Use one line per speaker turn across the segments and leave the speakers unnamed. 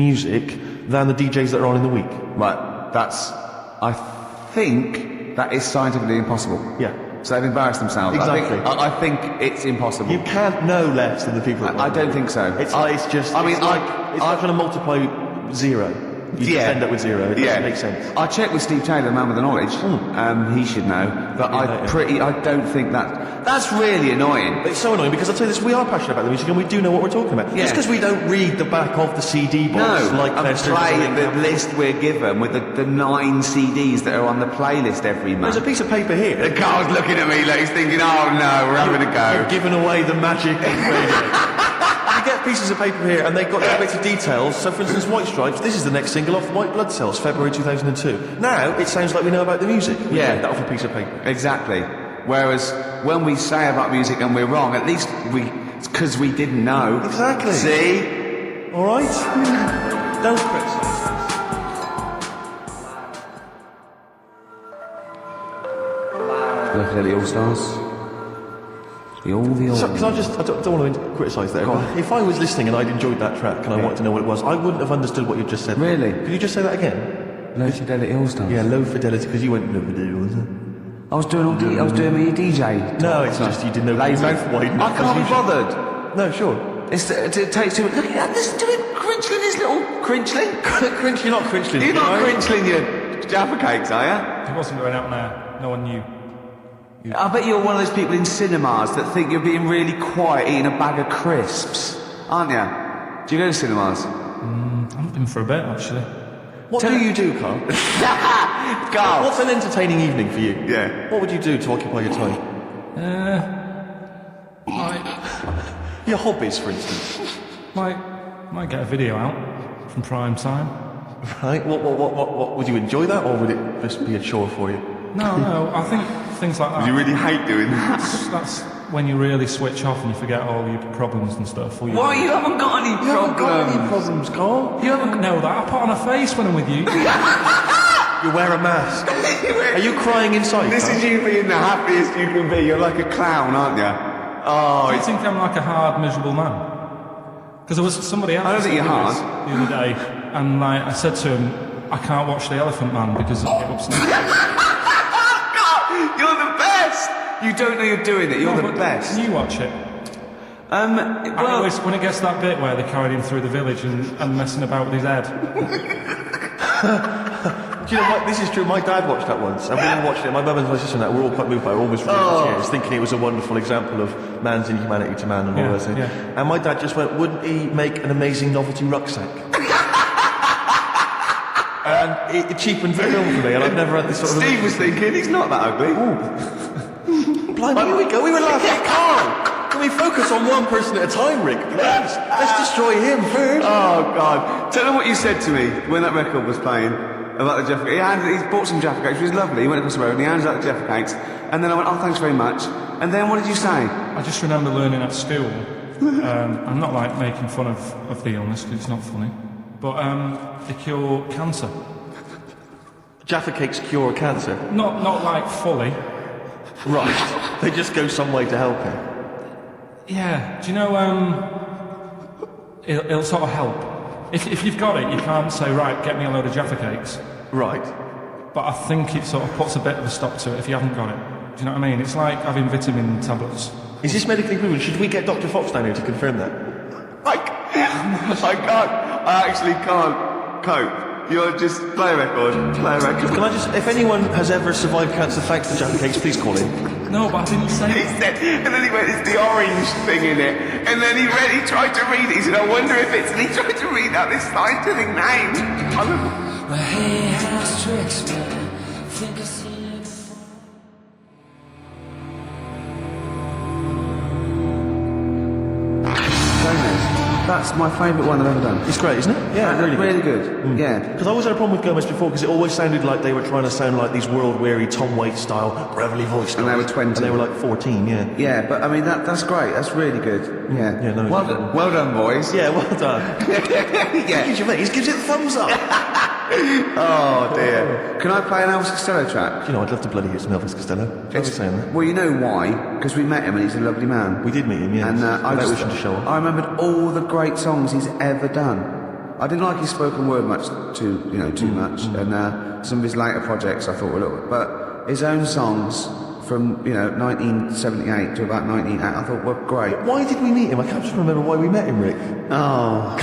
music than the DJs that are on in the week.
Right, I think that is scientifically impossible.
Yeah.
So they've embarrassed themselves.
Exactly.
I think it's impossible.
You can't know less than the people.
I don't think so.
It's just. I mean, it's like trying to multiply zero. You just end up with zero. It doesn't make sense.
I checked with Steve Taylor, the man with the knowledge. He should know. But I don't think that's really annoying.
It's so annoying because I'll tell you this, we are passionate about the music and we do know what we're talking about.
Yeah.
Just because we don't read the back of the CD box like
and play the list we're given with the 9 CDs that are on the playlist every month.
There's a piece of paper here.
The Carl's looking at me like he's thinking, oh no, we're having a go.
You're giving away the magic of radio. You get pieces of paper here and they've got their bits of details. So for instance, White Stripes, this is the next single off White Blood Cells, February 2002. Now, it sounds like we know about the music.
Yeah.
That off a piece of paper.
Exactly. Whereas, when we say about music and we're wrong, at least it's because we didn't know.
Exactly.
See?
Alright? Don't criticise.
Look at the All-Stars. The All.
So, I don't want to criticise there, but if I was listening and I'd enjoyed that track and I wanted to know what it was, I wouldn't have understood what you just said.
Really?
Could you just say that again?
Low Fidelity All-Stars.
Yeah, Low Fidelity, because you went Low Fidelity, wasn't it?
I was doing me DJ.
No, it's just you didn't know your mouth wide enough.
I can't be bothered.
No, sure.
It takes too much. Look at that, listen to him crinchling his little crinchling.
You're not crinchling.
You're not crinchling your Jaffa cakes, are you?
It wasn't going out there. No one knew.
I bet you're one of those people in cinemas that think you're being really quiet eating a bag of crisps, aren't you? Do you go to cinemas?
I haven't been for a bit, actually.
What do you do, Carl?
Carl!
What's an entertaining evening for you?
Yeah.
What would you do to occupy your time? Your hobbies, for instance.
Might get a video out from prime time.
Right. What would you enjoy that, or would it just be a chore for you?
No, I think things like that.
You really hate doing that.
That's when you really switch off and you forget all your problems and stuff.
What? You haven't got any problems?
You haven't got any problems, Carl.
You haven't know that. I put on a face when I'm with you.
You wear a mask. Are you crying inside?
This is you being the happiest you can be. You're like a clown, aren't you? Oh,
Do you think I'm like a hard, miserable man? Because there was somebody else.
I don't think you're hard.
The other day, and I said to him, I can't watch The Elephant Man because I get upset.
You're the best! You don't know you're doing it, you're the best.
Can you watch it?
Well...
When it gets to that bit where they carried him through the village and messing about with his head.
Do you know what? This is true. My dad watched that once, and we all watched it. My mum and my sister and that were all quite moved by it, almost really tears, thinking it was a wonderful example of man's inhumanity to man and all that. And my dad just went, wouldn't he make an amazing novelty rucksack? And it cheapened the film for me, and I've never had this sort of...
Steve was thinking, he's not that ugly.
Blimey, here we go. We were laughing at Carl. Can we focus on one person at a time, Rick? Please. Let's destroy him first.
Oh, God. Tell him what you said to me when that record was playing about the Jaffa Cakes. He bought some Jaffa Cakes, which was lovely. He went across the road and he handed out the Jaffa Cakes. And then I went, oh, thanks very much. And then what did you say?
I just remember learning at school. I'm not like making fun of the illness because it's not funny. But they cure cancer.
Jaffa Cakes cure cancer?
Not like fully.
Right. They just go some way to help him.
Yeah. Do you know, it'll sort of help. If you've got it, you can't say, right, get me a load of Jaffa Cakes.
Right.
But I think it sort of puts a bit of a stop to it if you haven't got it. Do you know what I mean? It's like having vitamin tablets.
Is this medically proven? Should we get Dr. Fox down here to confirm that?
I can't. I actually can't cope. You're just play a record.
Can I just, if anyone has ever survived cancer thanks to Jaffa Cakes, please call in.
No, but I didn't say
He said, and then he went, it's the orange thing in it. And then he tried to read it. He said, I wonder if it's, and he tried to read out this scientific name.
My head has tricks, but I think I see it before.
That's my favourite one I've ever done.
It's great, isn't it? Yeah,
really good. Yeah.
Because I always had a problem with Gomez before, because it always sounded like they were trying to sound like these world-weary Tom Waits style gravelly voice.
And they were 20.
And they were like 14, yeah.
Yeah, but I mean, that's great. That's really good. Yeah.
Yeah, no,
well done, boys.
Yeah, well done.
Yeah.
He gives it the thumbs up.
Oh, dear. Can I play an Elvis Costello track?
You know, I'd love to bloody hear some Elvis Costello. Thanks for saying that.
Well, you know why? Because we met him and he's a lovely man.
We did meet him, yeah.
And
I wishing to show off.
I remembered all the great songs he's ever done. I didn't like his spoken word too much, and some of his later projects I thought were a little bit, but his own songs from 1978 to about 1980 I thought were great.
Why did we meet him? I can't just remember why we met him, Rick.
Oh,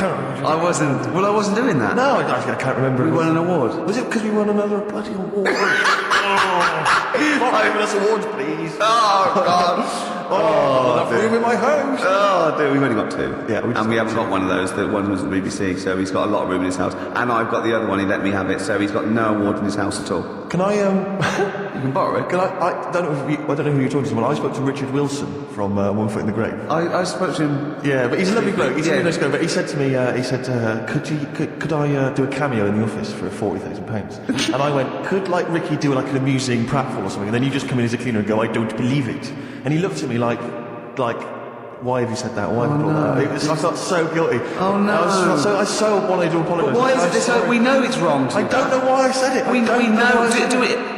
I wasn't doing that.
No, I can't remember.
We won an award.
Was it because we won another bloody award? Stop giving us awards, please.
Oh God.
That room in my house.
Oh dear, we've only got 2.
Yeah,
and we haven't got one of those. The one was at the BBC, so he's got a lot of room in his house. And I've got the other one. He let me have it, so he's got no award in his house at all.
Can I
You can borrow it.
I don't know who you're talking to. Well, I spoke to Richard Wilson from One Foot in the Grave.
I spoke to him.
Yeah, but he's a lovely bloke. He's a really nice guy. But he said to me, could I do a cameo in the office for £40,000? And I went, could like Ricky do like an amusing pratfall or something? And then you just come in as a cleaner and go, I don't believe it. And he looked at me like, why have you said that? Why have you brought that up? I felt so guilty.
Oh no!
I so wanted to apologise.
But why is it this? We know it's wrong.
I don't know why I said it.
We know.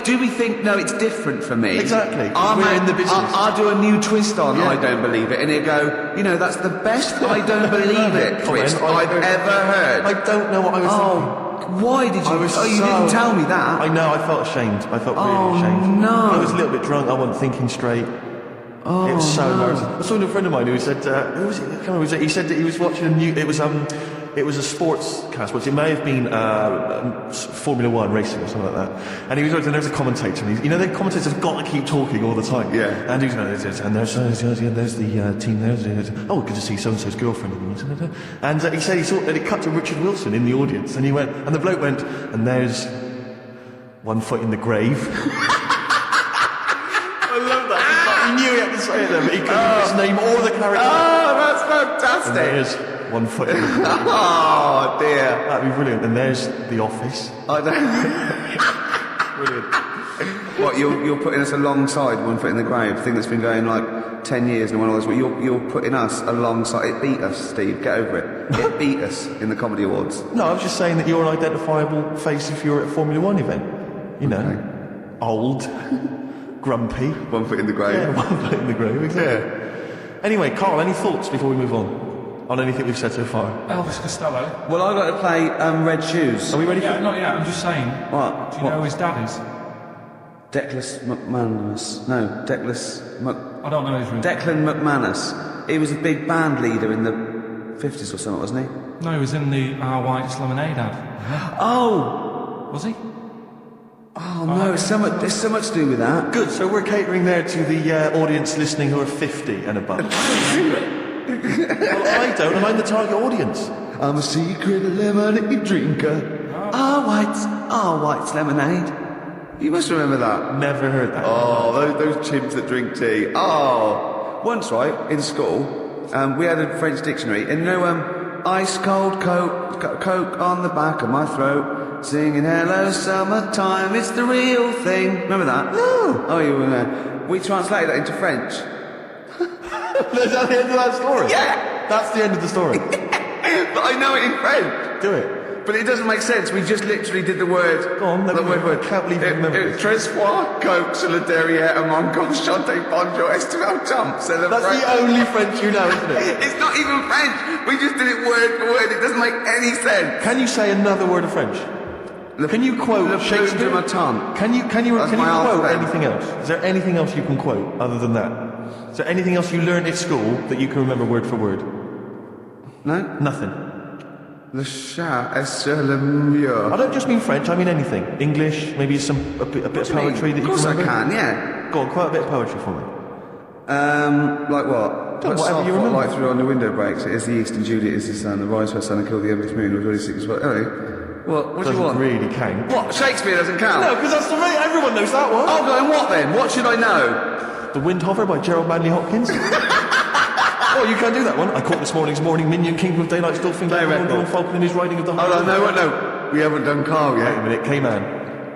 Do we think no? It's different for me.
Exactly. We're in the business.
I'll do a new twist on. I don't believe it, and he'll go. That's the best. I don't believe it twist I've ever heard.
I don't know what I was thinking.
Why did you? You didn't tell me that.
I know. I felt ashamed. I felt really ashamed.
No.
I was a little bit drunk. I wasn't thinking straight. It was so embarrassing. I was talking to a friend of mine who said, who was it? I can't remember. He said that he was watching it was a sports cast, but it may have been Formula 1 racing or something like that. And he was watching, and there was a commentator, and the commentators have got to keep talking all the time.
Yeah.
And he was going, and there's the team there's oh, good to see so-and-so's girlfriend. And he said he saw that it cut to Richard Wilson in the audience, and he went, and the bloke went, and there's One Foot in the Grave. He knew he had to say it there, but he couldn't misname all the characters.
Oh, that's fantastic.
And there's One Foot in the Grave.
Oh dear.
That'd be brilliant. And there's The Office.
I don't.
Brilliant.
What, you're putting us alongside One Foot in the Grave, a thing that's been going like 10 years and one of those. You're putting us alongside. It beat us, Steve. Get over it. It beat us in the Comedy Awards.
No, I was just saying that you're an identifiable face if you're at a Formula 1 event. Old. Grumpy.
One Foot in the Grave.
Yeah, One Foot in the Grave, exactly. Yeah. Anyway, Carl, any thoughts before we move on anything we've said so far?
Elvis Costello.
Well, I'd like to play Red Shoes.
Are we ready for it?
Not yet, I'm just saying.
What?
Do you know who his dad is?
Declan McManus. No,
I don't know his real
Declan McManus. He was a big band leader in the 50s or something, wasn't he?
No, he was in the Our White's Lemonade ad.
Oh!
Was he?
Oh no, there's so much to do with that.
Good, so we're catering there to the audience listening who are 50 and above. Well, I don't, and I'm the target audience.
I'm a secret lemonade drinker. Our White's Lemonade. You must remember that.
Never heard that.
Oh, those chimps that drink tea. Oh, once, right, in school, we had a French dictionary, and ice cold coke on the back of my throat. Singing hello summertime, it's the real thing. Remember that?
No.
Oh, you were there. We translated that into French.
Is that the end of that story?
Yeah!
That's the end of the story.
But I know it in French.
Do it.
But it doesn't make sense. We just literally did the word.
Go on, let me
word.
I can't believe you remember this.
Tres fois coke sur le derrière à mon gauche chante bonjour estival jump.
That's the only French you know, isn't it?
It's not even French. We just did it word for word. It doesn't make any sense.
Can you say another word of French? Can you quote Shakespeare?
My tongue.
Can you quote
alphabet.
anything else? Is there anything else you can quote other than that? Is there anything else you learned at school that you can remember word for word?
No?
Nothing.
Le chat est sur le mur.
I don't just mean French, I mean anything. English, maybe a bit of poetry that you can remember?
Of course I can, yeah.
Go on, quote a bit of poetry for me.
Like what?
Whatever you remember.
Light through on the window breaks. It is the east and Judy is the sun. The rise for sun and kill the endless moon. We're really sick as well. Anyway. What do you
Doesn't
want?
really count.
What? Shakespeare doesn't count?
No, because that's the way everyone knows that one.
Oh, going what then? What should I know?
The Windhover by Gerald Manley Hopkins. Oh, you can't do that one. I caught this morning's morning minion, Kingdom of Daylight's dolphin, Falcon in his riding of the
Hold on, no. We haven't done Carl yet.
Wait a minute, K-Man.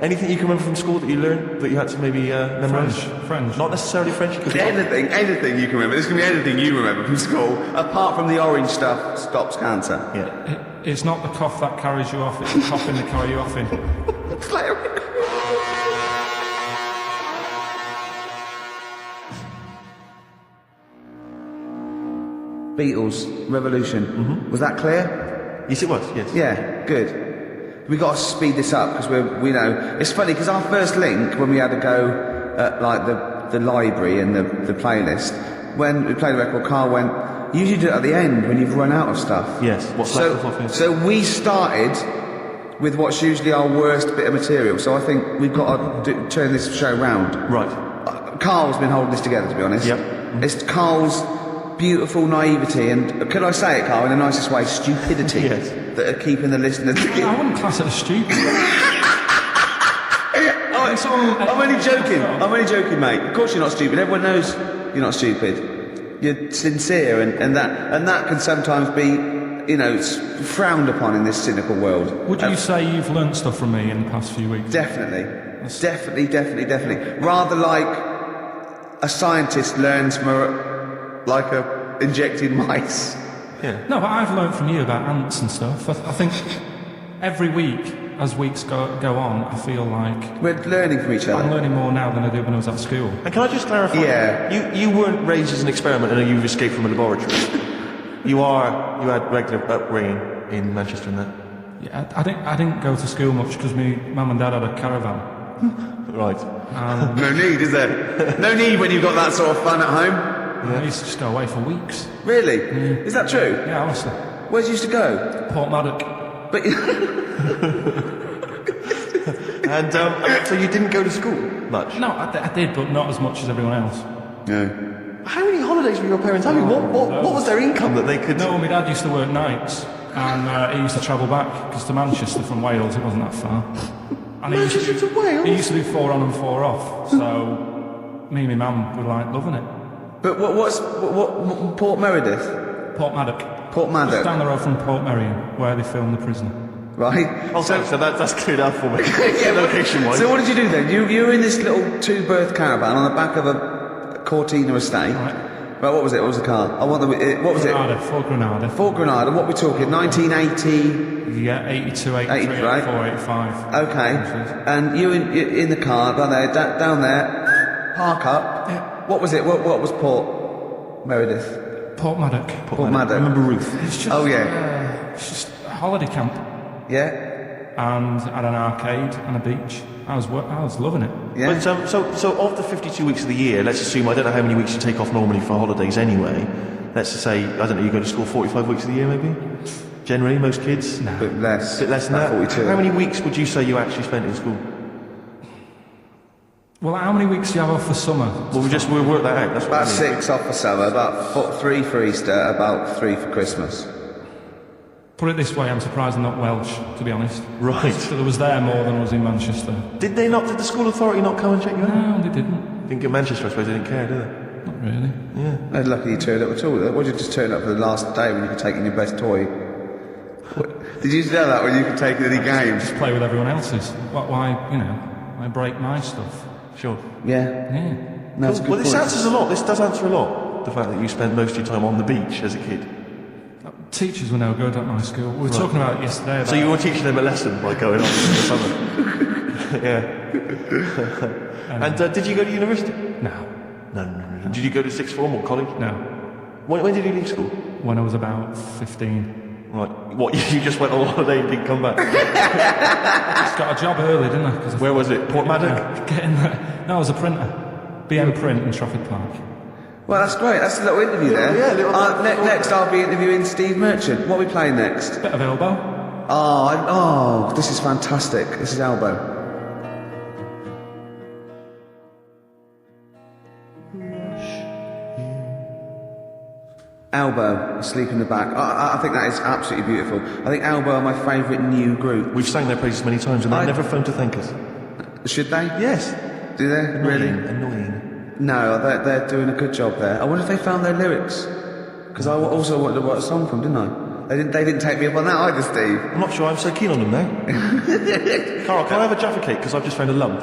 Anything you can remember from school that you learned, that you had to maybe memorise?
French.
Not necessarily French.
Anything you can remember. This can be anything you remember from school, apart from the orange stuff stops cancer.
Yeah.
It's not the cough that carries you off, it's the coughing that carry you off in.
Beatles, Revolution. Was that clear?
Yes, it was. Yes.
Yeah, good. We got to speed this up because we know it's funny because our first link when we had to go at like the library and the playlist when we played the record, Carl went. You usually do it at the end when you've run out of stuff.
Yes. What's left of
so we started with what's usually our worst bit of material. So I think we've got to turn this show round.
Right.
Carl's been holding this together, to be honest.
Yep.
It's Carl's beautiful naivety and, can I say it, Carl, in the nicest way, stupidity
Yes.
that are keeping the listeners together.
I wouldn't class it as stupid.
I'm only joking, mate. Of course you're not stupid. Everyone knows you're not stupid. You're sincere, and that can sometimes be, frowned upon in this cynical world.
Would you say you've learnt stuff from me in the past few weeks?
Definitely. Rather like a scientist learns from injecting mice.
Yeah.
No, but I've learnt from you about ants and stuff. I think every week, as weeks go on, I feel like
We're learning from each other.
I'm learning more now than I did when I was at school.
And can I just clarify?
Yeah.
You weren't raised as an experiment and you've escaped from a laboratory. You had regular upbringing in Manchester and that.
Yeah, I didn't go to school much because my mum and dad had a caravan.
Right.
No need, is there? No need when you've got that sort of fun at home.
I used to just go away for weeks.
Really? Is that true?
Yeah, honestly.
Where did you used to go?
Portmaddock.
But
And so you didn't go to school much?
No, I did, but not as much as everyone else.
no.
How many holidays were your parents having? What was their income that they could...
No, my dad used to work nights, and he used to travel back, because to Manchester from Wales, it wasn't that far. And
Manchester to Wales?
He used to do 4 on and 4 off, so me and my mum were like loving it.
But what Port Meredith?
Portmaddock. Just
Portmaddock,
down the road from Port Merion, where they filmed The Prisoner.
right?
Oh, so that's cleared up for me. Location-wise.
So what did you do then? You were in this little 2-berth caravan on the back of a Cortina estate.
Right.
Well, what was it? What was the car? What was it?
Granada, Fort Granada.
Fort Granada. What we talking? 1980.
Yeah, 82, 83,
80, right?
84, 85.
Okay. And you in the car down there, park up.
Yeah.
What was it? What was Port Meredith?
Portmaddock.
Portmaddock.
Remember Ruth?
It's just,
Oh yeah.
it's just a holiday camp,
Yeah.
and had an arcade and a beach. I was loving it.
Yeah.
But so of the 52 weeks of the year, let's assume, I don't know how many weeks you take off normally for holidays anyway. Let's just say, I don't know, you go to school 45 weeks of the year maybe? Generally, most kids?
No.
A bit less.
Bit less than
about
that.
42.
How many weeks would you say you actually spent in school?
Well, how many weeks do you have off for summer?
Well, we'll work that out. That's what
About
I mean.
6 off for summer, about 3 for Easter, about 3 for Christmas.
Put it this way, I'm surprised I'm not Welsh, to be honest.
Right.
So there was there more than was in Manchester.
Did the school authority not come and check you out?
No, they didn't.
Didn't get Manchester, I suppose they didn't care, did they?
Not really.
Yeah.
No, lucky you turned up at all. Why did you just turn up for the last day when you could take in your best toy? Did you know that when you could take in any games?
Just play with everyone else's. Why break my stuff?
Sure.
Yeah.
Yeah.
No, that's a good
Well, this
point.
answers a lot. This does answer a lot. The fact that you spent most of your time on the beach as a kid.
Teachers were no good at my school. We were talking about it yesterday. About
So you were teaching them a lesson by going on in the summer. Yeah. And did you go to university?
No.
No. Did you go to sixth form or college?
No.
When did you leave school?
When I was about 15.
Right. What? You just went on holiday and didn't come back?
Just got a job early, didn't I? 'Cause
Where was it? Portmaddock?
Getting there. No, I was a printer. BM Print in Trafford Park.
Well, that's great. That's a little interview there.
Yeah, little-
Next, I'll be interviewing Steve Merchant. What are we playing next?
Bit of elbow.
Oh, this is fantastic. This is Elbow. Elbow, Sleep in the Back. I think that is absolutely beautiful. I think Elbow are my favourite new group.
We've sang their praises many times and they've never phoned to thank us.
Should they?
Yes.
Do they? Really?
Annoying.
No, they're doing a good job there. I wonder if they found their lyrics. Because I also wanted to write a song from, didn't I? They didn't take me up on that either, Steve.
I'm not sure I'm so keen on them now. Carl, can I have a Jaffa cake? Because I've just found a lump.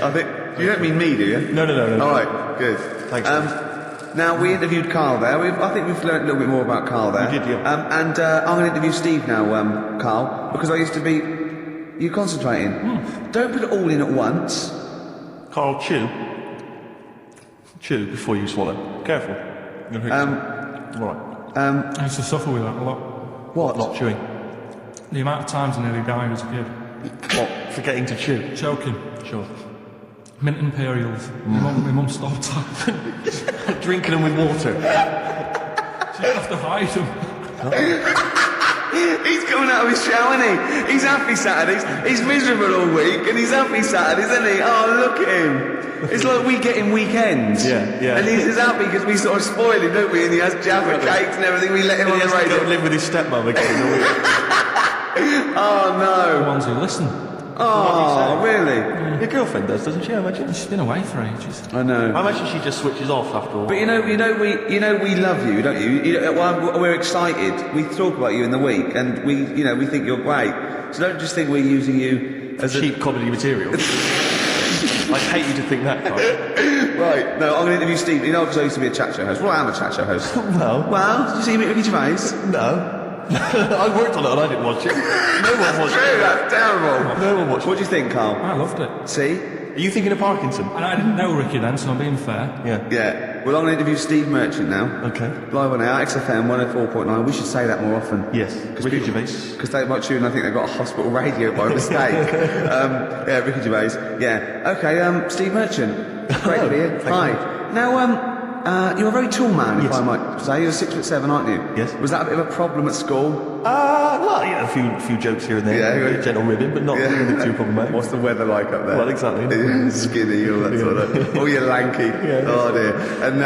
I think you don't mean me, do you?
No.
All right, good.
Thanks.
Now we interviewed Carl there. I think we've learned a little bit more about Carl there.
We did, yeah.
And I'm going to interview Steve now, Carl, because I used to be. You concentrating? Don't put it all in at once.
Carl, chew. Chew before you swallow. Careful. All right.
I used to suffer with that a lot.
What?
Not chewing.
The amount of times I nearly died as a kid.
What? Forgetting to chew.
Choking.
Sure.
Mint Imperials. My mum stopped.
Drinking them with water.
She'd have to hide them.
He's coming out of his shower, isn't he? He's happy Saturdays. He's miserable all week, and he's happy Saturdays, isn't he? Oh, look at him. It's like we get him weekends.
Yeah.
And he's just happy because we sort of spoil him, don't we? And he has Jaffa cakes and everything. We let him on the
He has to go
radio.
and live with his stepmom again.
Oh,
The
no.
ones who listen.
Oh, really?
Your girlfriend does, doesn't she? I imagine.
She's been away for ages.
I know.
I imagine she just switches off after all.
But you know, we love you, don't you? Well, we're excited. We talk about you in the week, and we think you're great. So don't just think we're using you as
cheap comedy material. I hate you to think that, Carl.
Right. No, I'm going to interview Steve. You know, because I used to be a chat show host. Well, I am a chat show host.
No.
Well, did you see me at Ricky Gervais?
No. I worked on it and I didn't watch it. No one watched
True,
it.
that's terrible.
No one watched
What
it.
do you think, Carl?
I loved it.
See?
Are you thinking of Parkinson?
And I didn't know Ricky then, so I'm being fair.
Yeah.
Yeah. Well, I'm going to interview Steve Merchant now.
Okay.
Live on air, XFM 104.9. We should say that more often.
Yes. Ricky Gervais.
Because they might tune, I think they've got a hospital radio by mistake. Yeah, Ricky Gervais. Yeah. Okay, Steve Merchant. Great to be here. Hi. Now, you're a very tall man, if
Yes.
I might say. You're 6'7", aren't you?
Yes.
Was that a bit of a problem at school?
Well, yeah, a few jokes here and there.
Yeah.
Gentle ribbing, but not really too problematic.
What's the weather like up there?
Well, exactly.
Skinny, all that sort of. Oh, you're lanky. Oh dear. And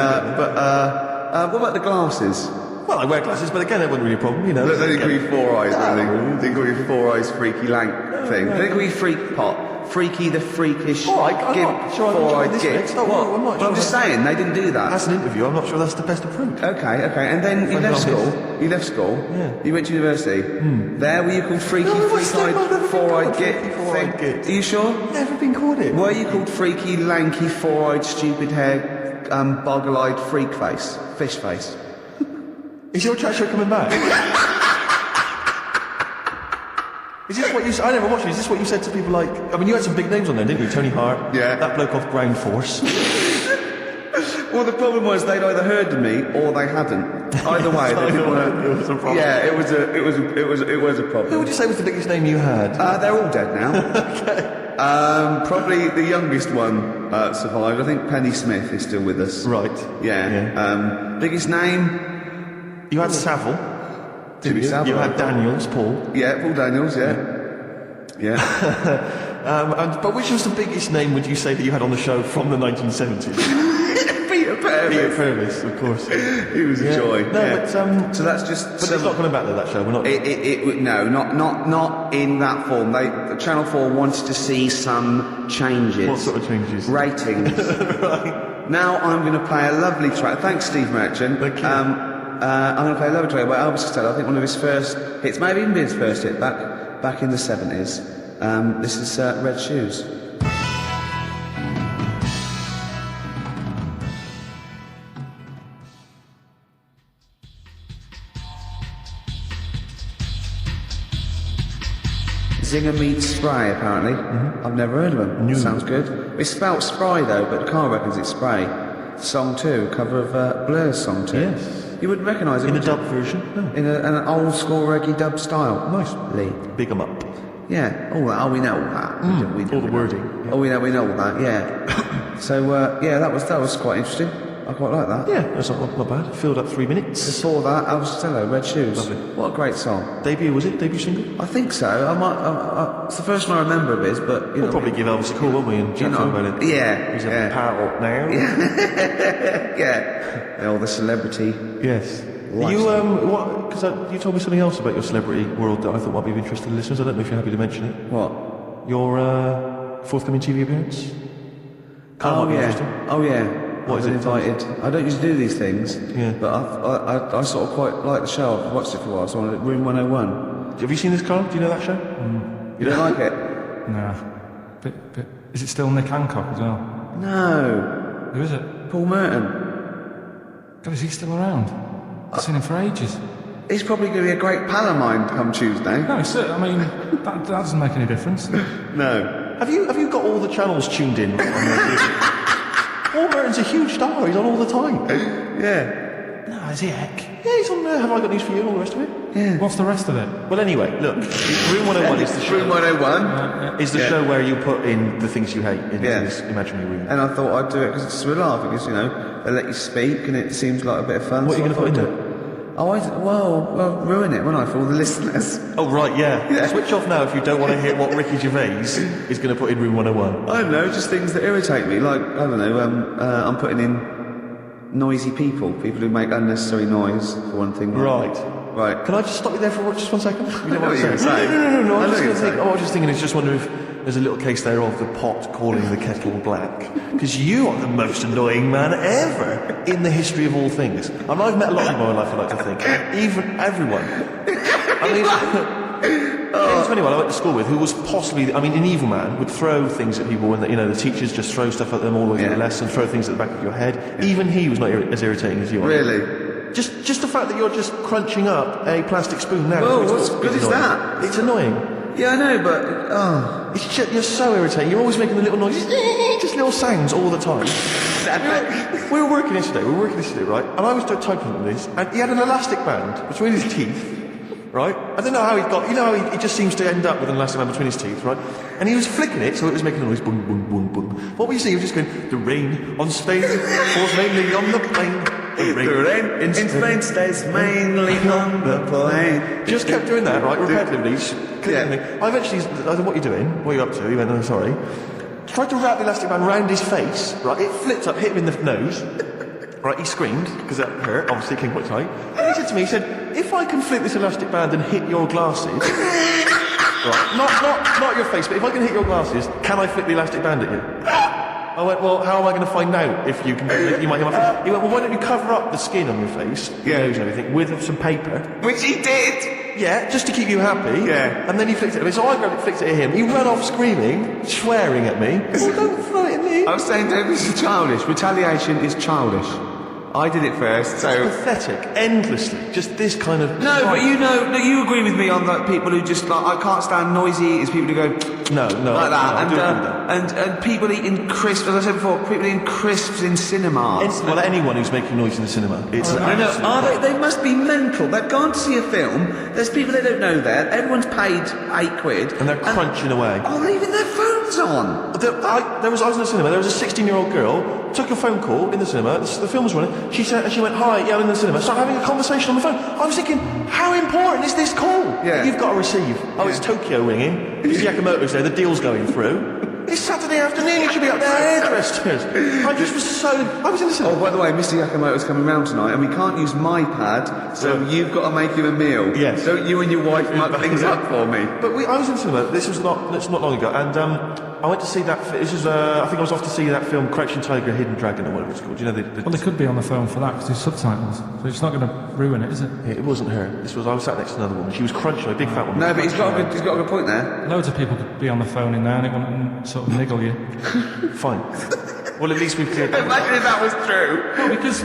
what about the glasses?
Well, I wear glasses, but again, that wasn't really a problem, you know.
They didn't call you four eyes or anything. They didn't call you four eyes, freaky lank thing. They didn't call you freak pot. Freaky the freakish.
All right, I'm not sure I'm
four-eyed
enjoying this
git.
next. Don't
What?
worry, I'm not
Well, I'm
sure
just saying they didn't do that.
As an interview, I'm not sure that's the best approach.
Okay. And then you left school. You left school.
Yeah.
You went to university. There were you called freaky,
No, I've never
freak-eyed,
been
four-eyed
called
git
freaky, four-eyed
thing?
git.
Are you sure?
Never been called it.
Were you called freaky, lanky, four-eyed, stupid hair, boggle-eyed freak face, fish face?
Is your chat show coming back? Is this what you? I never watched it. Is this what you said to people like? I mean, you had some big names on there, didn't you? Tony Hart.
Yeah.
That bloke off Ground Force.
Well, the problem was they'd either heard of me or they hadn't. Either way, they didn't want to.
It was a problem.
Yeah, it was a
Who
problem.
would you say was the biggest name you had?
They're all dead now. Probably the youngest one survived. I think Penny Smith is still with us.
Right.
Yeah. Biggest name?
You had Savile.
Jimmy Savile.
You had Daniels, Paul.
Yeah, Paul Daniels. Yeah.
But which was the biggest name would you say that you had on the show from the 1970s?
Peter Purvis.
Peter Purvis, of course.
He was a joy.
No,
yeah.
but
so that's just.
But it's not coming back to that show. We're not.
No, not in that form. Channel 4 wanted to see some changes.
What sort of changes?
Ratings.
Right.
Now I'm going to play a lovely track. Thanks, Steve Merchant.
Thank you.
I'm going to play a lovely track by Elvis Costello. I think one of his first hits, maybe even his first hit back in the 70s. This is Red Shoes. Zinger meets Spray, apparently. I've never heard of them.
No.
Sounds good. It's spelt Spray, though, but Carl reckons it's Spray. Song 2, cover of Blur's Song 2.
Yes.
You wouldn't recognise it,
In the
would you?
dub version? No.
In an old school reggae dub style.
Nice.
Lee.
Big 'em up.
Yeah. All that. Oh, we know all that. We
All the wording.
Oh, we know all that. Yeah. So yeah, that was quite interesting. I quite like that.
Yeah, that's not bad. Filled up 3 minutes.
Before that, Elvis Costello, Red Shoes.
Lovely.
What a great song.
Debut, was it? Debut single?
I think so. It's the first one I remember of his, but you
We'll
know.
probably give Elvis a call, won't we, and chat to him about it.
Yeah.
He's a
yeah.
parrot now.
Yeah. Oh, the celebrity.
Yes.
Life.
You what? Because you told me something else about your celebrity world that I thought might be of interest to the listeners. I don't know if you're happy to mention it.
What?
Your forthcoming TV appearance. Carl might be interested.
Oh yeah.
What
I've
is
been
it?
invited. I don't usually do these things.
Yeah.
But I sort of quite like the show. I've watched it for a while. So I'm at Room 101.
Have you seen this, Carl? Do you know that show?
You don't like it?
Nah. Bit. Is it still Nick Hancock as well?
No.
Who is it?
Paul Merton.
God, is he still around? I've seen him for ages.
He's probably going to be a great pal of mine come Tuesday.
No, it's, I mean, that doesn't make any difference.
No.
Have you got all the channels tuned in? Paul Merton's a huge star. He's on all the time.
Yeah.
No, is he heck?
Yeah, he's on there. Have I got news for you and all the rest of it?
Yeah.
What's the rest of it?
Well, anyway, look. Room 101 is the show.
Room 101.
Is the show where you put in the things you hate into
Yeah.
this imaginary room.
And I thought I'd do it because it's just a laugh, because, you know, they let you speak and it seems like a bit of fun.
What are you
so
going to
I
put
thought
in
I'd
it?
do it. Oh, well, ruin it, won't I, for all the listeners?
Oh, right, yeah.
Yeah.
Switch off now if you don't want to hear what Ricky Gervais is going to put in Room 101.
I don't know, just things that irritate me. Like, I don't know, I'm putting in noisy people who make unnecessary noise, for one thing.
Right.
Right.
Can I just stop you there for just one second? You know
I know what you're saying.
No.
I
I
know
was
what you're
just
saying.
I was just thinking, just wondering if there's a little case there of the pot calling the kettle black. Because you are the most annoying man ever in the history of all things. And I've met a lot of people in my life, I like to think. Even everyone. I mean, there's anyone I went to school with who was possibly, I mean, an evil man, would throw things at people when, the teachers just throw stuff at them all the way through the lesson, throw things at the back of your head. Even he was not as irritating as you are.
Really?
Just the fact that you're just crunching up a plastic spoon now.
Well,
it's
what's good is
annoying.
that?
It's annoying.
Yeah, I know, but,
It's just, you're so irritating. You're always making the little noises, just little sounds all the time. We were working yesterday, right? And I was typing on this, and he had an elastic band between his teeth, right? I don't know how he got, how he just seems to end up with an elastic band between his teeth, right? And he was flicking it, so it was making a noise, boom, boom, boom, boom. What we see, he was just going, the rain on Spain falls mainly on the plain.
the rain in Spain stays mainly on the plain.
Just kept doing that, right? Repetitively.
Yeah.
I eventually, I said, what are you doing? What are you up to? He went, oh, sorry. Tried to wrap the elastic band round his face, right? It flipped up, hit him in the nose. Right, he screamed, because that hurt, obviously, it came quite tight. And he said to me, if I can flip this elastic band and hit your glasses, right, not your face, but if I can hit your glasses, can I flip the elastic band at you? I went, well, how am I going to find out if you can, you might hit my face? He went, well, why don't you cover up the skin on your face, your nose and everything, with some paper?
Which he did!
Yeah, just to keep you happy.
Yeah.
And then he flicked it at me, so I grabbed it, flicked it at him. He ran off screaming, swearing at me. Oh, don't throw it at me.
I was saying, don't be so childish. Retaliation is childish. I did it first, so...
Pathetic, endlessly. Just this kind of...
No, but you agree with me on that people who just, like, I can't stand noisy, is people who go...
No,
like that.
no, I do agree with that.
And people eating crisps, as I said before, people eating crisps in cinemas.
Well, anyone who's making noise in the cinema. It's
I know. They must be mental. They've gone to see a film. There's people they don't know there. Everyone's paid £8.
And they're crunching away.
Oh, leaving their phones on.
I was in the cinema, there was a 16-year-old girl, took a phone call in the cinema, the film was running, she went, hi, yeah, I'm in the cinema, started having a conversation on the phone. I was thinking, how important is this call that you've got to receive? Oh, it's Tokyo ringing, Mr. Yakamoto's there, the deal's going through. It's Saturday afternoon, you should be up there, hairdressers. I was in the cinema.
Oh, by the way, Mr. Yakamoto's coming round tonight, and we can't use my pad, so you've got to make him a meal.
Yes.
Don't you and your wife mug things up for me.
But I was in the cinema, this was not long ago, and I went to see that, I think I was off to see that film, Crouching Tiger, Hidden Dragon, or whatever it's called. You know,
Well, they could be on the phone for that, because there's subtitles. So it's not going to ruin it, is it?
It wasn't her. I was sat next to another woman. She was crunching, a big fat woman.
No, but he's got a good point there.
Loads of people could be on the phone in there and it wouldn't sort of niggle you.
Fine. Well, at least we've cleared that.
Imagine if that was true.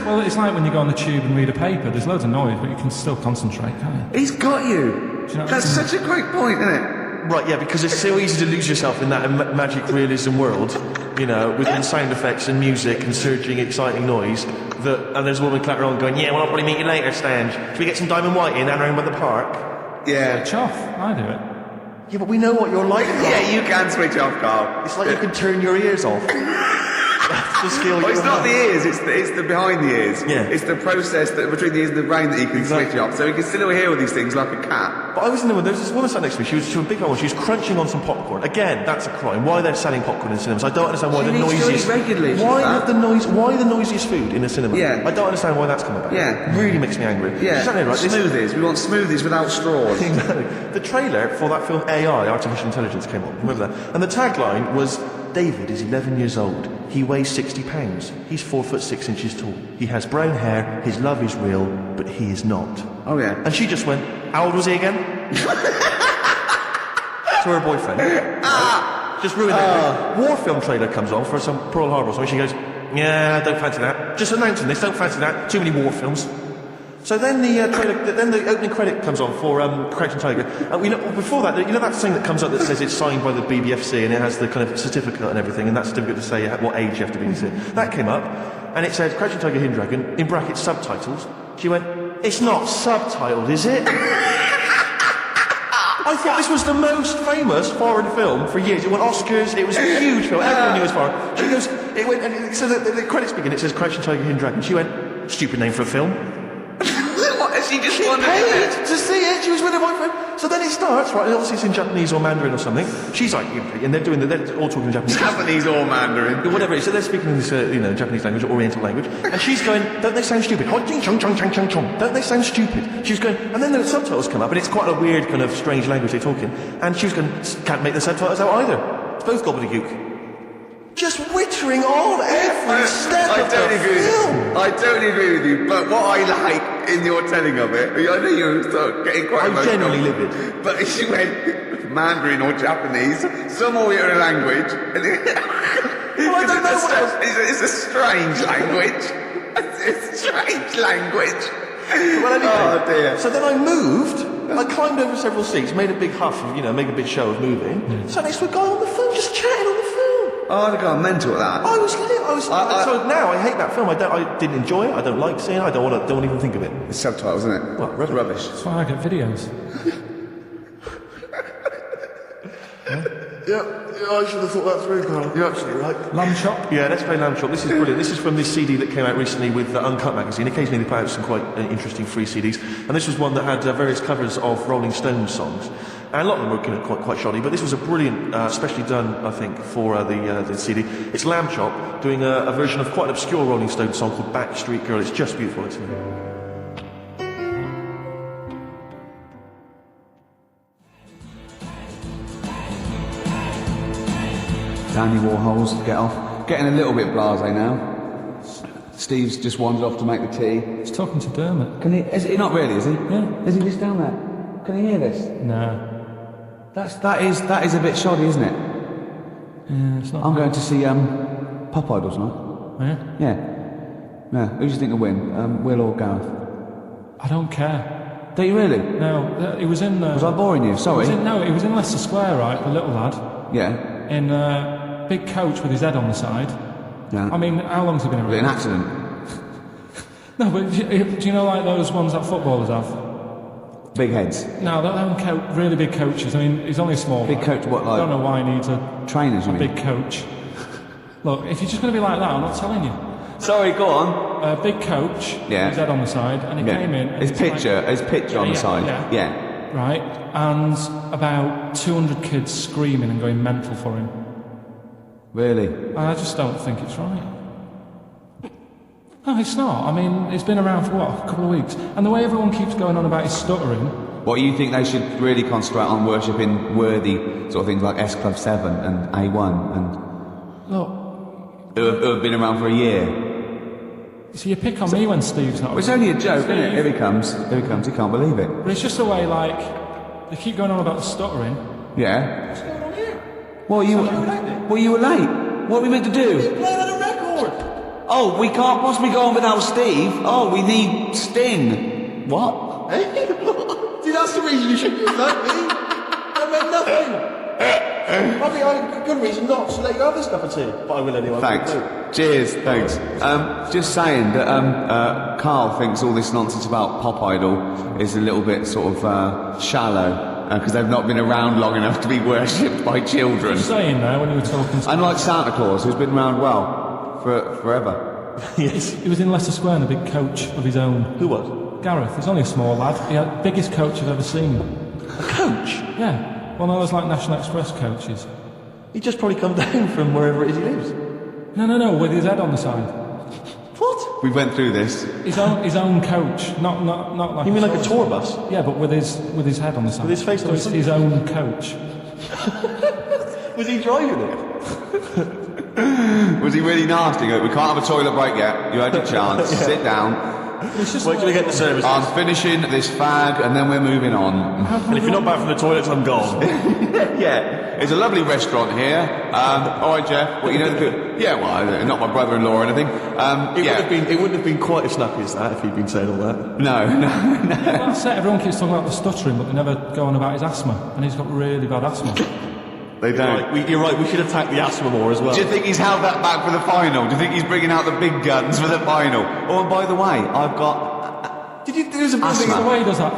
Well, it's like when you go on the tube and read a paper, there's loads of noise, but you can still concentrate, can't you?
He's got you.
Do you know what
That's
I mean?
such a great point, isn't it?
Right, yeah, because it's so easy to lose yourself in that magic realism world, with sound effects and music and surging, exciting noise, and there's a woman clattering on going, yeah, well, I'll probably meet you later, Stange. Should we get some Diamond White in and around by the park?
Yeah.
Switch off. I do it.
Yeah, but we know what you're like.
Yeah, you can switch off, Carl.
It's like you can turn your ears off. That's the skill
Well,
you
it's not
have.
the ears, it's the behind the ears.
Yeah.
It's the process that between the ears and the brain that you can switch off. So you can still hear all these things like a cat.
But I was in there, there was this woman sat next to me, she was a big one, she was crunching on some popcorn. Again, that's a crime. Why they're selling popcorn in cinemas? I don't understand why
She
the
needs to
noisiest...
eat regularly,
Why
that.
the noisiest food in a cinema?
Yeah.
I don't understand why that's come about.
Yeah.
It really makes me angry.
Yeah,
Exactly right.
smoothies. We want smoothies without straws.
Exactly. The trailer for that film AI, Artificial Intelligence, came on. Remember that? And the tagline was, David is 11 years old. He weighs 60 pounds. He's 4'6" tall. He has brown hair. His love is real, but he is not.
Oh, yeah.
And she just went, how old was he again? To her boyfriend. Just ruined it. War film trailer comes on for some Pearl Harbor or something. She goes, yeah, don't fancy that. Just announcing this, don't fancy that. Too many war films. So then the opening credit comes on for Crouching Tiger. And before that, that thing that comes up that says it's signed by the BBFC and it has the kind of certificate and everything, and that certificate to say what age you have to be in. That came up, and it said Crouching Tiger, Hidden Dragon, in brackets subtitles, She went, it's not subtitled, is it? I thought this was the most famous foreign film for years. It won Oscars, it was a huge film, everyone knew it was foreign. She goes, it went, and so the credits begin, it says Crouching Tiger, Hidden Dragon. She went, stupid name for a film.
What, she just
She
wanted
paid
it?
to see it, she was with her boyfriend. So then it starts, right, and obviously it's in Japanese or Mandarin or something. She's like, and they're all talking in Japanese.
Japanese or Mandarin.
Whatever it is, so they're speaking in this, Japanese language, or Oriental language, and she's going, don't they sound stupid? Don't they sound stupid? She was going, and then the subtitles come up, and it's quite a weird kind of strange language they're talking, and she was going, can't make the subtitles out either. It's both gobbledygook. Just wittering on every step of the film.
I totally agree with you, but what I like in your telling of it, I know you're sort of getting quite emotional.
I genuinely live it.
But she went Mandarin or Japanese, some Oriental language.
Well, I don't know what else.
It's a strange language. It's a strange language.
Well, anyway,
oh dear.
So then I moved. I climbed over several seats, made a big huff of, make a big show of moving. So next to a guy on the phone, just chatting on the phone.
Oh, I'd have gone mental at that.
I was lit. So now I hate that film. I didn't enjoy it. I don't like seeing it. I don't want to even think of it.
It's subtitles, isn't it?
What, rubbish?
Rubbish.
That's why I get videos.
Yeah, I should have thought that through, Carl. You're absolutely right.
Lamb chop?
Yeah, let's play Lamb Chop. This is brilliant. This is from this CD that came out recently with Uncut magazine. Occasionally they put out some quite interesting free CDs. And this was one that had various covers of Rolling Stones songs. And a lot of them were quite shoddy, but this was a brilliant, especially done, I think, for the CD. It's Lamb Chop doing a version of quite an obscure Rolling Stones song called Backstreet Girl. It's just beautiful. It's
Dandy Warhol's Get Off. Getting a little bit blasé now. Steve's just wandered off to make the tea.
He's talking to Dermot.
Is he not really, is he?
Yeah.
Is he just down there? Can he hear this?
No.
That is a bit shoddy, isn't it?
Yeah, it's not.
I'm going to see Pop Idol tonight.
Oh, yeah?
Yeah. Who do you think will win? Will or Gareth?
I don't care.
Do you really?
No, it was in...
Was I boring you? Sorry.
It was in Leicester Square, right? The little lad.
Yeah.
In a big coach with his head on the side.
Yeah.
I mean, how long's he been around?
Was it an accident?
No, but do you know like those ones that footballers have?
Big heads.
No, they're really big coaches. I mean, he's only a small
Big
lad.
coach, what, like?
I don't know why he needs a
Trainers, you mean?
big coach. Look, if you're just going to be like that, I'm not telling you.
Sorry, go on.
A big coach,
Yeah.
his head on the side, and he came in. And
His
it's
picture on the
yeah,
side.
yeah. Right, and about 200 kids screaming and going mental for him.
Really?
And I just don't think it's right. No, it's not. I mean, it's been around for what, a couple of weeks. And the way everyone keeps going on about his stuttering.
What, you think they should really concentrate on worshipping worthy sort of things like S Club 7 and A1 and...
Look,
who have been around for a year?
so you pick on me when Steve's not.
Well, it's only a joke, isn't it? Here he comes, he can't believe it.
But it's just the way, like, they keep going on about the stuttering.
Yeah?
What's going on here?
Well, you were late. What are we meant to do?
Playing on a record.
Oh, we can't possibly go on without Steve. Oh, we need Sting. What?
Hey, see, that's the reason you shouldn't like me. I meant nothing. I mean, I have a good reason not to let you have this cup of tea, but I will anyway.
Thanks. Cheers, thanks. Just saying that Karl thinks all this nonsense about Pop Idol is a little bit sort of shallow, because they've not been around long enough to be worshipped by children.
What were you saying there when you were talking to
Unlike Santa Claus, who's been around, well, forever.
Yes.
He was in Leicester Square in a big coach of his own.
Who was?
Gareth. He's only a small lad. He had the biggest coach I've ever seen.
A coach?
Yeah. One of those like National Express coaches.
He just probably come down from wherever it is he lives.
No, with his head on the side.
What?
We went through this.
His own coach, not like.
You mean like a tour bus?
Yeah, but with his head on the side.
With his face on the
So
side?
it's his own coach.
Was he driving it?
Was he really nasty? We can't have a toilet break yet. You had your chance. Sit down.
It's just
Wait till we get the service.
I'm finishing this fag and then we're moving on.
And if you're not back from the toilets, I'm gone.
Yeah, it's a lovely restaurant here. All right, Jeff. Well, you know the food. Yeah, well, not my brother-in-law or anything.
It wouldn't have been quite as snappy as that if he'd been saying all that.
No.
That's it. Everyone keeps talking about the stuttering, but they never go on about his asthma, and he's got really bad asthma.
They don't.
You're right, we should attack the asthma more as well.
Do you think he's held that back for the final? Do you think he's bringing out the big guns for the final? Oh, and by the way, I've got
Did you do as a
That's the way he does that.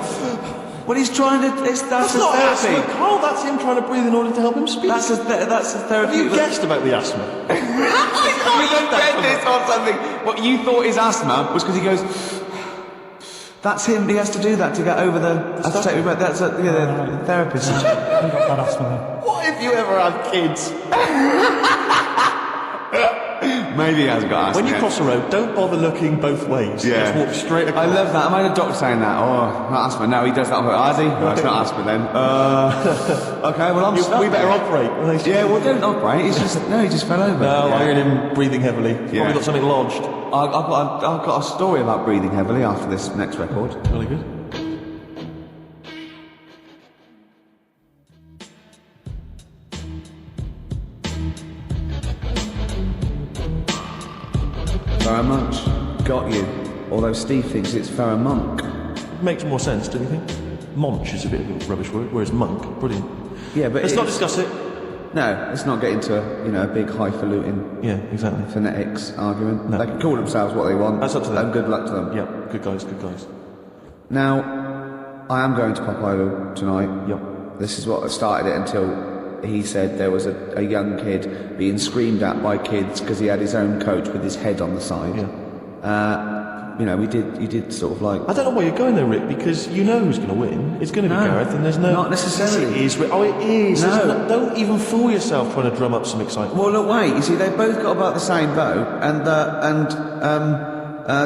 Well, he's trying to. That's a
not
therapy.
asthma, Carl. That's him trying to breathe in order to help him speak.
That's a therapy.
Have you guessed about the asthma?
I thought you read this on something. What you thought his asthma was because he goes. That's him. He has to do that to get over the. That's the therapist.
I've got bad asthma then.
What if you ever have kids?
Maybe he hasn't got asthma.
When you cross the road, don't bother looking both ways.
Yeah.
Just walk straight across.
I love that. Am I the doctor saying that? Oh, not asthma. No, he does that. Has he? No, it's not asthma then. Okay, well,
We better operate.
Yeah, well, don't operate. He just fell over.
No,
yeah.
I heard him breathing heavily.
Yeah.
Probably got something lodged.
I've got a story about breathing heavily after this next record.
Really good.
Monk got you. Although Steve thinks it's Monk.
Makes more sense, don't you think? Monch is a bit of a rubbish word, whereas monk, brilliant.
Yeah, but
let's not discuss it.
No, let's not get into a big highfalutin.
Yeah, exactly.
Phonetics argument.
No.
They can call themselves what they want.
That's up to them.
And good luck to them.
Yeah, good guys, good guys.
Now, I am going to Pop Idol tonight.
Yep.
This is what started it until he said there was a young kid being screamed at by kids because he had his own coach with his head on the side.
Yeah.
You did sort of like.
I don't know why you're going there, Rick, because you know who's going to win. It's going to be Gareth, and there's no.
Not necessarily.
Yes, it is, Rick. Oh, it is.
No.
Don't even fool yourself trying to drum up some excitement.
Well, look, wait. You see, they've both got about the same vote, and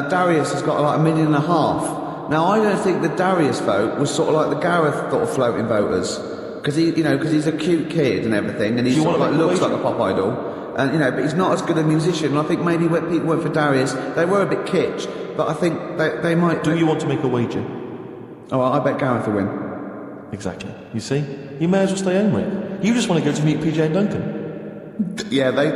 Darius has got like 1.5 million. Now, I don't think the Darius vote was sort of like the Gareth sort of floating voters, because he's a cute kid and everything, and he sort of like looks like a pop idol, and but he's not as good a musician. And I think maybe when people went for Darius, they were a bit kitsch, but I think they might.
Do you want to make a wager?
Oh, I bet Gareth will win.
Exactly. You see, you may as well stay home, Rick. You just want to go to meet PJ and Duncan.
Yeah, they